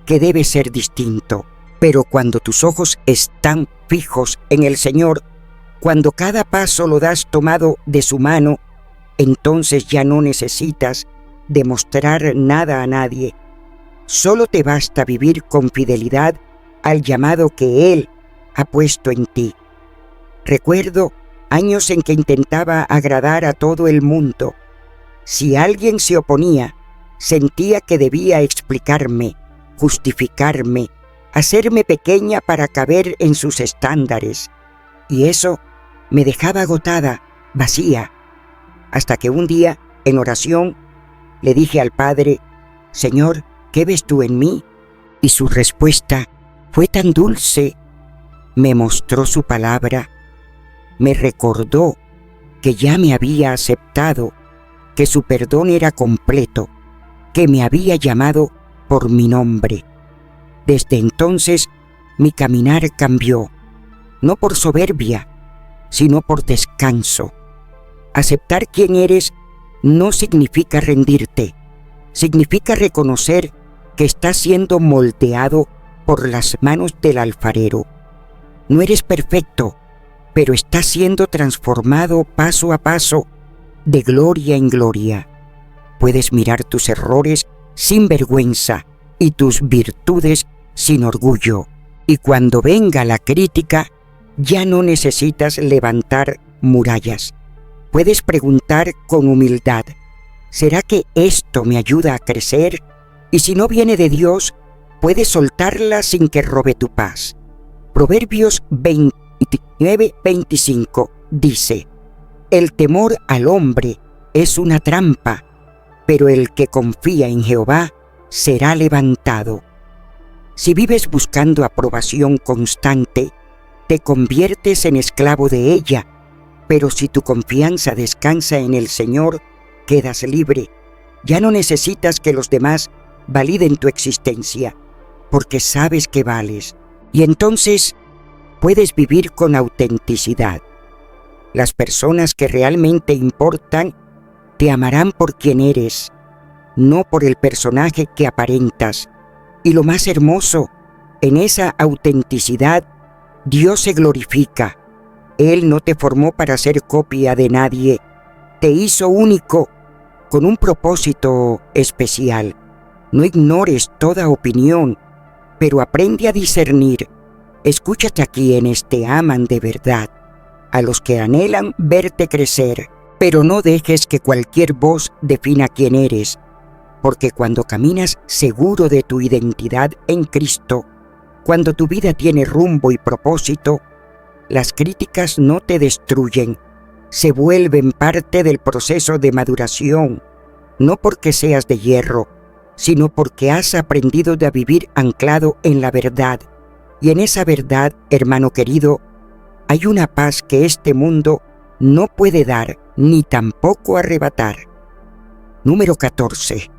que debe ser distinto. Pero cuando tus ojos están fijos en el Señor, cuando cada paso lo das tomado de su mano, entonces ya no necesitas demostrar nada a nadie. Solo te basta vivir con fidelidad al llamado que Él ha puesto en ti. Recuerdo años en que intentaba agradar a todo el mundo. Si alguien se oponía, sentía que debía explicarme, justificarme, hacerme pequeña para caber en sus estándares. Y eso me dejaba agotada, vacía, hasta que un día, en oración, le dije al Padre: Señor, ¿qué ves tú en mí? Y su respuesta fue tan dulce. Me mostró su palabra, me recordó que ya me había aceptado, que su perdón era completo, que me había llamado por mi nombre. Desde entonces mi caminar cambió, no por soberbia, sino por descanso. Aceptar quién eres no significa rendirte, significa reconocer que estás siendo moldeado por las manos del alfarero. No eres perfecto, pero estás siendo transformado paso a paso, de gloria en gloria. Puedes mirar tus errores sin vergüenza y tus virtudes sin orgullo. Y cuando venga la crítica, ya no necesitas levantar murallas. Puedes preguntar con humildad, ¿será que esto me ayuda a crecer? Y si no viene de Dios, puedes soltarla sin que robe tu paz. Proverbios 29:25 dice, el temor al hombre es una trampa, pero el que confía en Jehová será levantado. Si vives buscando aprobación constante, te conviertes en esclavo de ella, pero si tu confianza descansa en el Señor, quedas libre. Ya no necesitas que los demás validen tu existencia, porque sabes que vales. Y entonces puedes vivir con autenticidad. Las personas que realmente importan te amarán por quien eres, no por el personaje que aparentas. Y lo más hermoso, en esa autenticidad, Dios se glorifica. Él no te formó para ser copia de nadie. Te hizo único, con un propósito especial. No ignores toda opinión, pero aprende a discernir. Escúchate a quienes te aman de verdad, a los que anhelan verte crecer, pero no dejes que cualquier voz defina quién eres, porque cuando caminas seguro de tu identidad en Cristo, cuando tu vida tiene rumbo y propósito, las críticas no te destruyen, se vuelven parte del proceso de maduración, no porque seas de hierro, sino porque has aprendido a vivir anclado en la verdad. Y en esa verdad, hermano querido, hay una paz que este mundo no puede dar ni tampoco arrebatar. Número 14.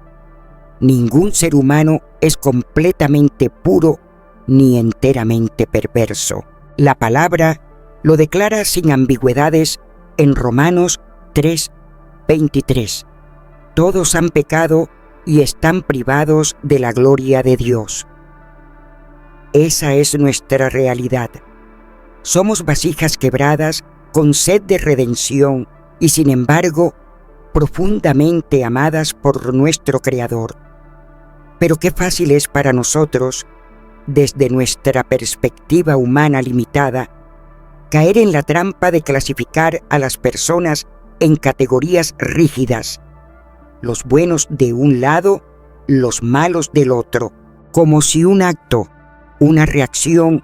Ningún ser humano es completamente puro ni enteramente perverso. La palabra lo declara sin ambigüedades en Romanos 3:23. Todos han pecado y están privados de la gloria de Dios. Esa es nuestra realidad. Somos vasijas quebradas con sed de redención y sin embargo profundamente amadas por nuestro Creador. Pero qué fácil es para nosotros, desde nuestra perspectiva humana limitada, caer en la trampa de clasificar a las personas en categorías rígidas, los buenos de un lado, los malos del otro, como si un acto, una reacción,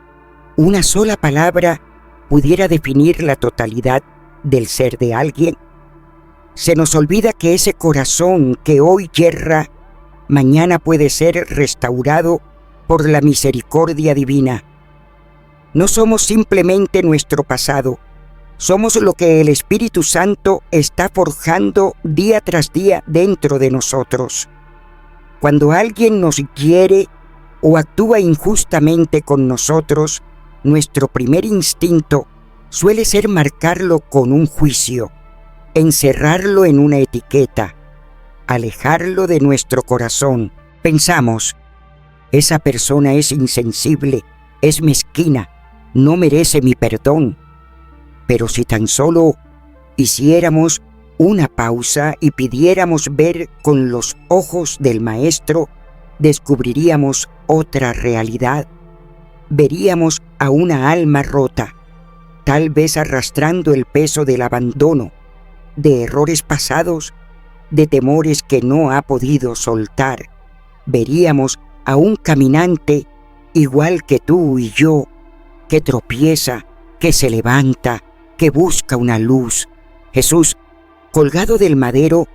una sola palabra pudiera definir la totalidad del ser de alguien. Se nos olvida que ese corazón que hoy yerra, mañana puede ser restaurado por la misericordia divina. No somos simplemente nuestro pasado, somos lo que el Espíritu Santo está forjando día tras día dentro de nosotros. Cuando alguien nos hiere o actúa injustamente con nosotros, nuestro primer instinto suele ser marcarlo con un juicio, encerrarlo en una etiqueta, alejarlo de nuestro corazón. Pensamos, esa persona es insensible, es mezquina, no merece mi perdón. Pero si tan solo hiciéramos una pausa y pidiéramos ver con los ojos del Maestro, descubriríamos otra realidad. Veríamos a una alma rota, tal vez arrastrando el peso del abandono, de errores pasados, de temores que no ha podido soltar. Veríamos a un caminante igual que tú y yo, que tropieza, que se levanta, que busca una luz. Jesús, colgado del madero,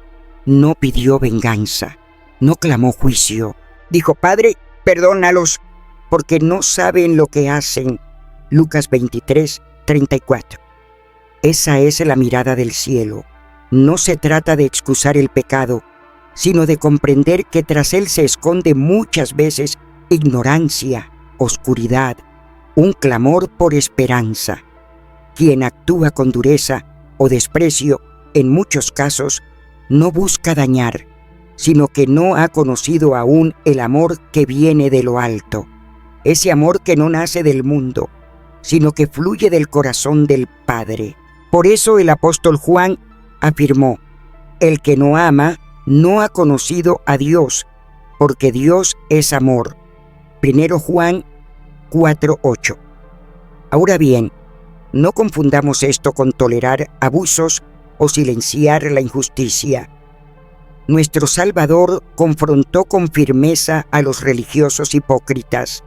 no pidió venganza, no clamó juicio. Dijo: Padre, perdónalos, porque no saben lo que hacen. Lucas 23:34. Esa es la mirada del cielo. No se trata de excusar el pecado, sino de comprender que tras él se esconde muchas veces ignorancia, oscuridad, un clamor por esperanza. Quien actúa con dureza o desprecio, en muchos casos, no busca dañar, sino que no ha conocido aún el amor que viene de lo alto, ese amor que no nace del mundo, sino que fluye del corazón del Padre. Por eso el apóstol Juan afirmó: el que no ama no ha conocido a Dios, porque Dios es amor. 1 Juan 4:8. Ahora bien, no confundamos esto con tolerar abusos o silenciar la injusticia. Nuestro Salvador confrontó con firmeza a los religiosos hipócritas,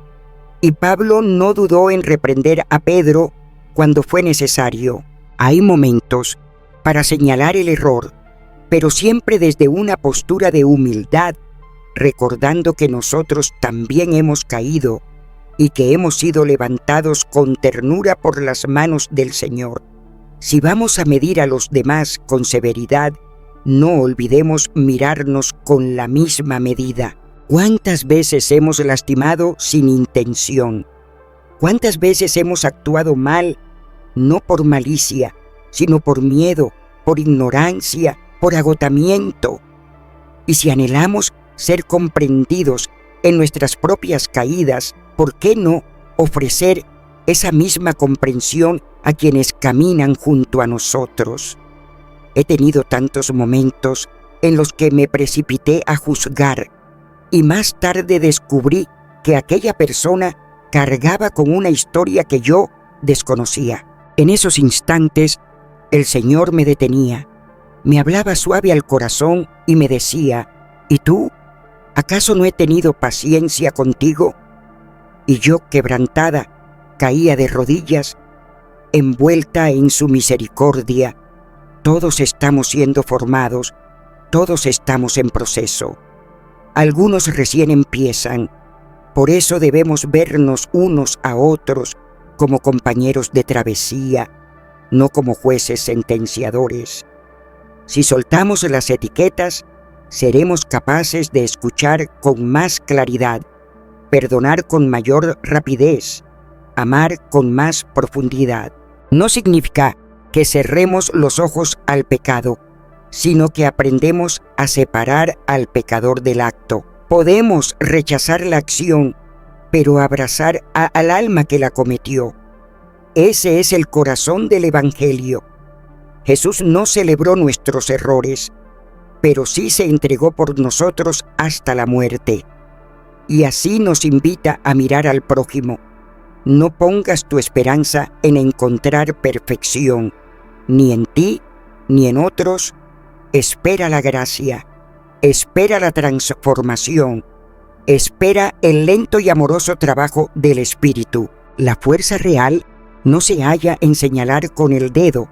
y Pablo no dudó en reprender a Pedro cuando fue necesario. Hay momentos para señalar el error, pero siempre desde una postura de humildad, recordando que nosotros también hemos caído y que hemos sido levantados con ternura por las manos del Señor. Si vamos a medir a los demás con severidad, no olvidemos mirarnos con la misma medida. ¿Cuántas veces hemos lastimado sin intención? ¿Cuántas veces hemos actuado mal, no por malicia, sino por miedo, por ignorancia, por agotamiento? Y si anhelamos ser comprendidos en nuestras propias caídas, ¿por qué no ofrecer esa misma comprensión a quienes caminan junto a nosotros? He tenido tantos momentos en los que me precipité a juzgar, y más tarde descubrí que aquella persona cargaba con una historia que yo desconocía. En esos instantes, el Señor me detenía, me hablaba suave al corazón y me decía: ¿y tú? ¿Acaso no he tenido paciencia contigo? Y yo, quebrantada, caía de rodillas, envuelta en su misericordia. Todos estamos siendo formados, todos estamos en proceso. Algunos recién empiezan, por eso debemos vernos unos a otros como compañeros de travesía, no como jueces sentenciadores. Si soltamos las etiquetas, seremos capaces de escuchar con más claridad, perdonar con mayor rapidez, amar con más profundidad. No significa que cerremos los ojos al pecado, sino que aprendemos a separar al pecador del acto. Podemos rechazar la acción, pero abrazar al alma que la cometió. Ese es el corazón del Evangelio. Jesús no celebró nuestros errores, pero sí se entregó por nosotros hasta la muerte. Y así nos invita a mirar al prójimo. No pongas tu esperanza en encontrar perfección, ni en ti, ni en otros. Espera la gracia, espera la transformación, espera el lento y amoroso trabajo del Espíritu. La fuerza real no se halla en señalar con el dedo,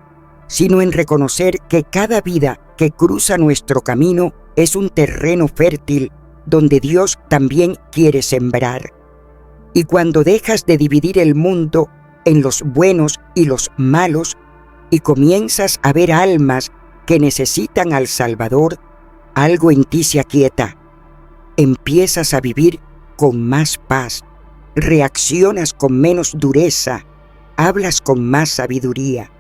sino en reconocer que cada vida que cruza nuestro camino es un terreno fértil donde Dios también quiere sembrar. Y cuando dejas de dividir el mundo en los buenos y los malos y comienzas a ver almas que necesitan al Salvador, algo en ti se aquieta. Empiezas a vivir con más paz, reaccionas con menos dureza, hablas con más sabiduría,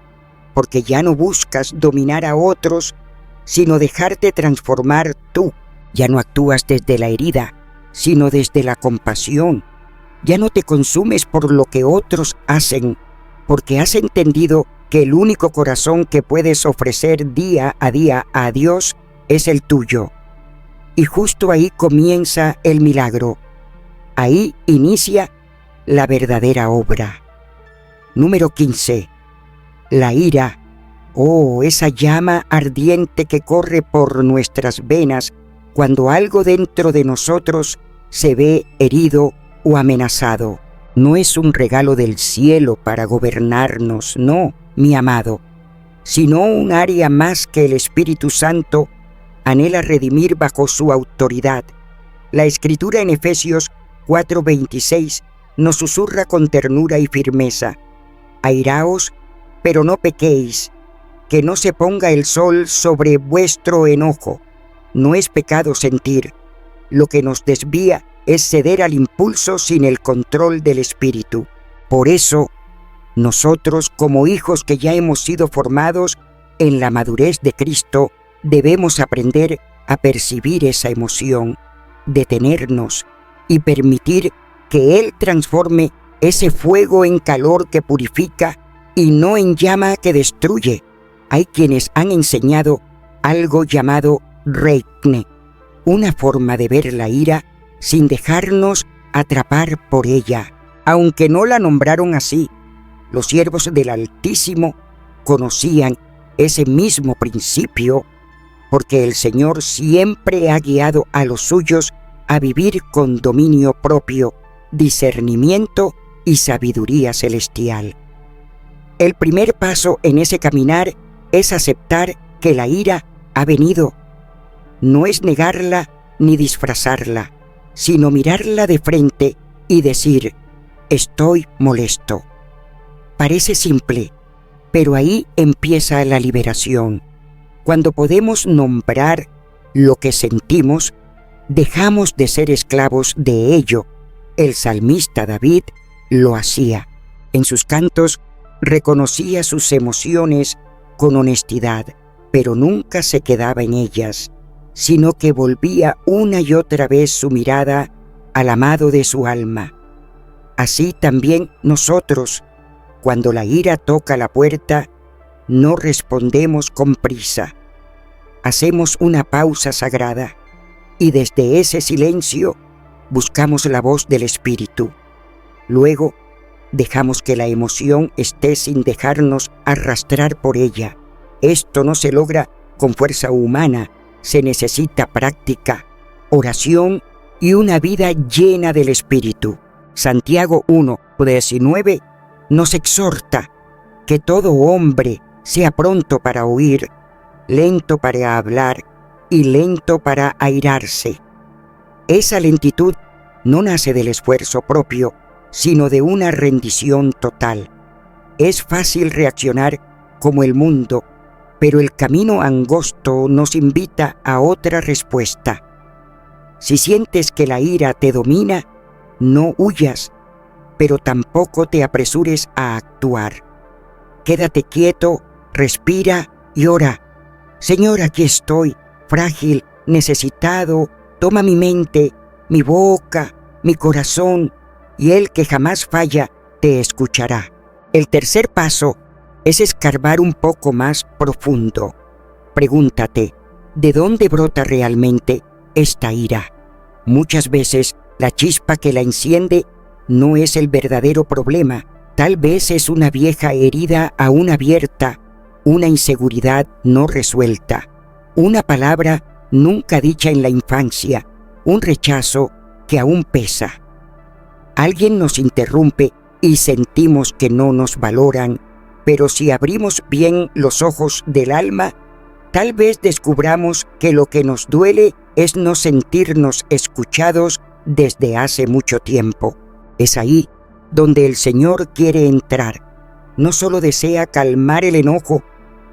porque ya no buscas dominar a otros, sino dejarte transformar tú. Ya no actúas desde la herida, sino desde la compasión. Ya no te consumes por lo que otros hacen, porque has entendido que el único corazón que puedes ofrecer día a día a Dios es el tuyo. Y justo ahí comienza el milagro. Ahí inicia la verdadera obra. Número 15. La ira. Oh, esa llama ardiente que corre por nuestras venas cuando algo dentro de nosotros se ve herido o amenazado. No es un regalo del cielo para gobernarnos, no, mi amado, sino un área más que el Espíritu Santo anhela redimir bajo su autoridad. La Escritura en Efesios 4:26 nos susurra con ternura y firmeza: airaos, pero no pequéis, que no se ponga el sol sobre vuestro enojo. No es pecado sentir. Lo que nos desvía es ceder al impulso sin el control del espíritu. Por eso, nosotros, como hijos que ya hemos sido formados en la madurez de Cristo, debemos aprender a percibir esa emoción, detenernos y permitir que Él transforme ese fuego en calor que purifica y no en llama que destruye. Hay quienes han enseñado algo llamado reikne, una forma de ver la ira sin dejarnos atrapar por ella. Aunque no la nombraron así, los siervos del Altísimo conocían ese mismo principio, porque el Señor siempre ha guiado a los suyos a vivir con dominio propio, discernimiento y sabiduría celestial. El primer paso en ese caminar es aceptar que la ira ha venido. No es negarla ni disfrazarla, sino mirarla de frente y decir: estoy molesto. Parece simple, pero ahí empieza la liberación. Cuando podemos nombrar lo que sentimos, dejamos de ser esclavos de ello. El salmista David lo hacía. En sus cantos reconocía sus emociones con honestidad, pero nunca se quedaba en ellas, sino que volvía una y otra vez su mirada al amado de su alma. Así también nosotros, cuando la ira toca la puerta, no respondemos con prisa. Hacemos una pausa sagrada y desde ese silencio buscamos la voz del Espíritu. Luego, dejamos que la emoción esté sin dejarnos arrastrar por ella. Esto no se logra con fuerza humana, se necesita práctica, oración y una vida llena del Espíritu. Santiago 1:19 nos exhorta que todo hombre sea pronto para oír, lento para hablar y lento para airarse. Esa lentitud no nace del esfuerzo propio, sino de una rendición total. Es fácil reaccionar como el mundo, pero el camino angosto nos invita a otra respuesta. Si sientes que la ira te domina, no huyas, pero tampoco te apresures a actuar. Quédate quieto, respira y ora. Señor, aquí estoy, frágil, necesitado, toma mi mente, mi boca, mi corazón, y Él que jamás falla, te escuchará. El tercer paso es escarbar un poco más profundo. Pregúntate, ¿de dónde brota realmente esta ira? Muchas veces la chispa que la enciende no es el verdadero problema. Tal vez es una vieja herida aún abierta, una inseguridad no resuelta, una palabra nunca dicha en la infancia, un rechazo que aún pesa. Alguien nos interrumpe y sentimos que no nos valoran, pero si abrimos bien los ojos del alma, tal vez descubramos que lo que nos duele es no sentirnos escuchados desde hace mucho tiempo. Es ahí donde el Señor quiere entrar. No solo desea calmar el enojo,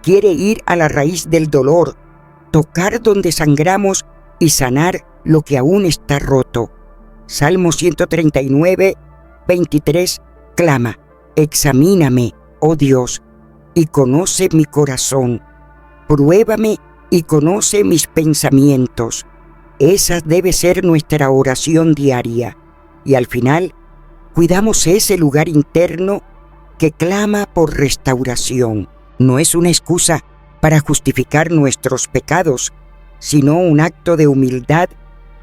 quiere ir a la raíz del dolor, tocar donde sangramos y sanar lo que aún está roto. Salmo 139:23 clama: examíname, oh Dios, y conoce mi corazón. Pruébame y conoce mis pensamientos. Esa debe ser nuestra oración diaria. Y al final, cuidamos ese lugar interno que clama por restauración. No es una excusa para justificar nuestros pecados, sino un acto de humildad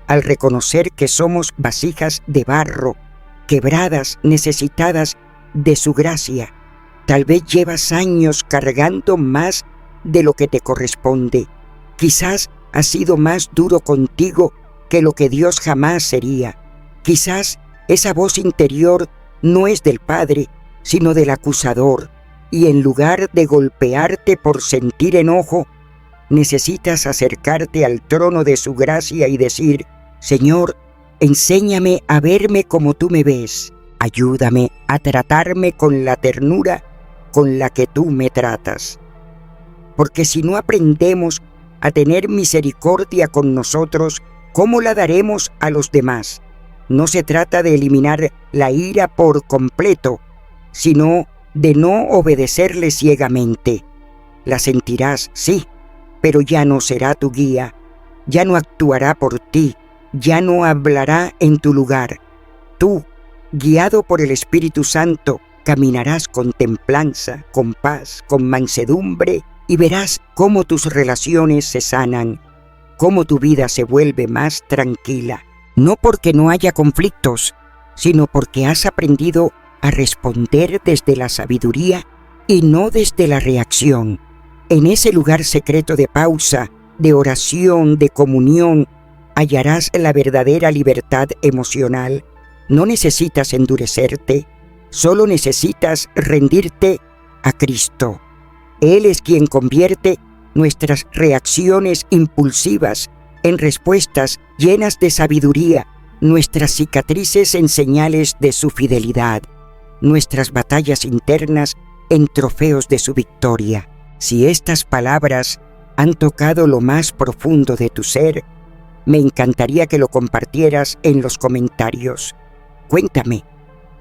al reconocer que somos vasijas de barro, quebradas, necesitadas de su gracia. Tal vez llevas años cargando más de lo que te corresponde. Quizás has sido más duro contigo que lo que Dios jamás sería. Quizás esa voz interior no es del Padre, sino del acusador, y en lugar de golpearte por sentir enojo, necesitas acercarte al trono de su gracia y decir: Señor, Enséñame a verme como tú me ves. Ayúdame a tratarme con la ternura con la que tú me tratas. Porque si no aprendemos a tener misericordia con nosotros, ¿cómo la daremos a los demás? No se trata de eliminar la ira por completo, sino de no obedecerle ciegamente. La sentirás, sí, pero ya no será tu guía, ya no actuará por ti, ya no hablará en tu lugar. Tú, guiado por el Espíritu Santo, caminarás con templanza, con paz, con mansedumbre, y verás cómo tus relaciones se sanan, cómo tu vida se vuelve más tranquila. No porque no haya conflictos, sino porque has aprendido a responder desde la sabiduría y no desde la reacción. En ese lugar secreto de pausa, de oración, de comunión, hallarás la verdadera libertad emocional. No necesitas endurecerte, solo necesitas rendirte a Cristo. Él es quien convierte nuestras reacciones impulsivas en respuestas llenas de sabiduría, nuestras cicatrices en señales de su fidelidad, nuestras batallas internas en trofeos de su victoria. Si estas palabras han tocado lo más profundo de tu ser, me encantaría que lo compartieras en los comentarios. Cuéntame,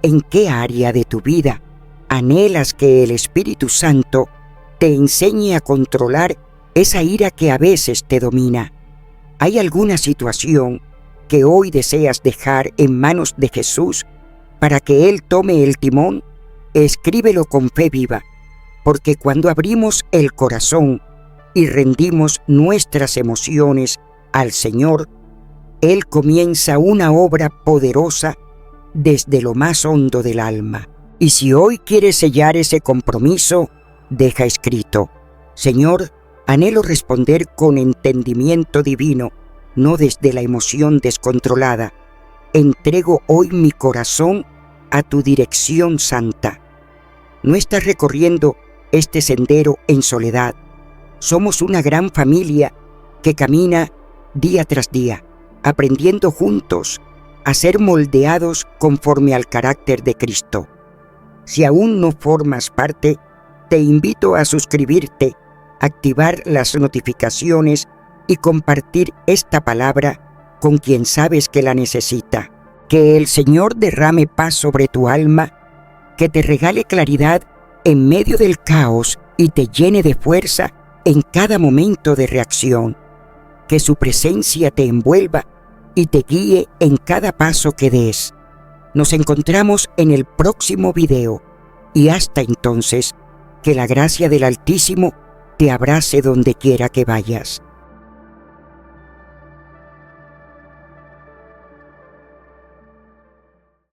¿en qué área de tu vida anhelas que el Espíritu Santo te enseñe a controlar esa ira que a veces te domina? ¿Hay alguna situación que hoy deseas dejar en manos de Jesús para que Él tome el timón? Escríbelo con fe viva, porque cuando abrimos el corazón y rendimos nuestras emociones al Señor, Él comienza una obra poderosa desde lo más hondo del alma. Y si hoy quieres sellar ese compromiso, deja escrito: Señor, anhelo responder con entendimiento divino, no desde la emoción descontrolada. Entrego hoy mi corazón a tu dirección santa. No estás recorriendo este sendero en soledad. Somos una gran familia que camina día tras día, aprendiendo juntos a ser moldeados conforme al carácter de Cristo. Si aún no formas parte, te invito a suscribirte, activar las notificaciones y compartir esta palabra con quien sabes que la necesita. Que el Señor derrame paz sobre tu alma, que te regale claridad en medio del caos y te llene de fuerza en cada momento de reacción. Que su presencia te envuelva y te guíe en cada paso que des. Nos encontramos en el próximo video y hasta entonces, que la gracia del Altísimo te abrace donde quiera que vayas.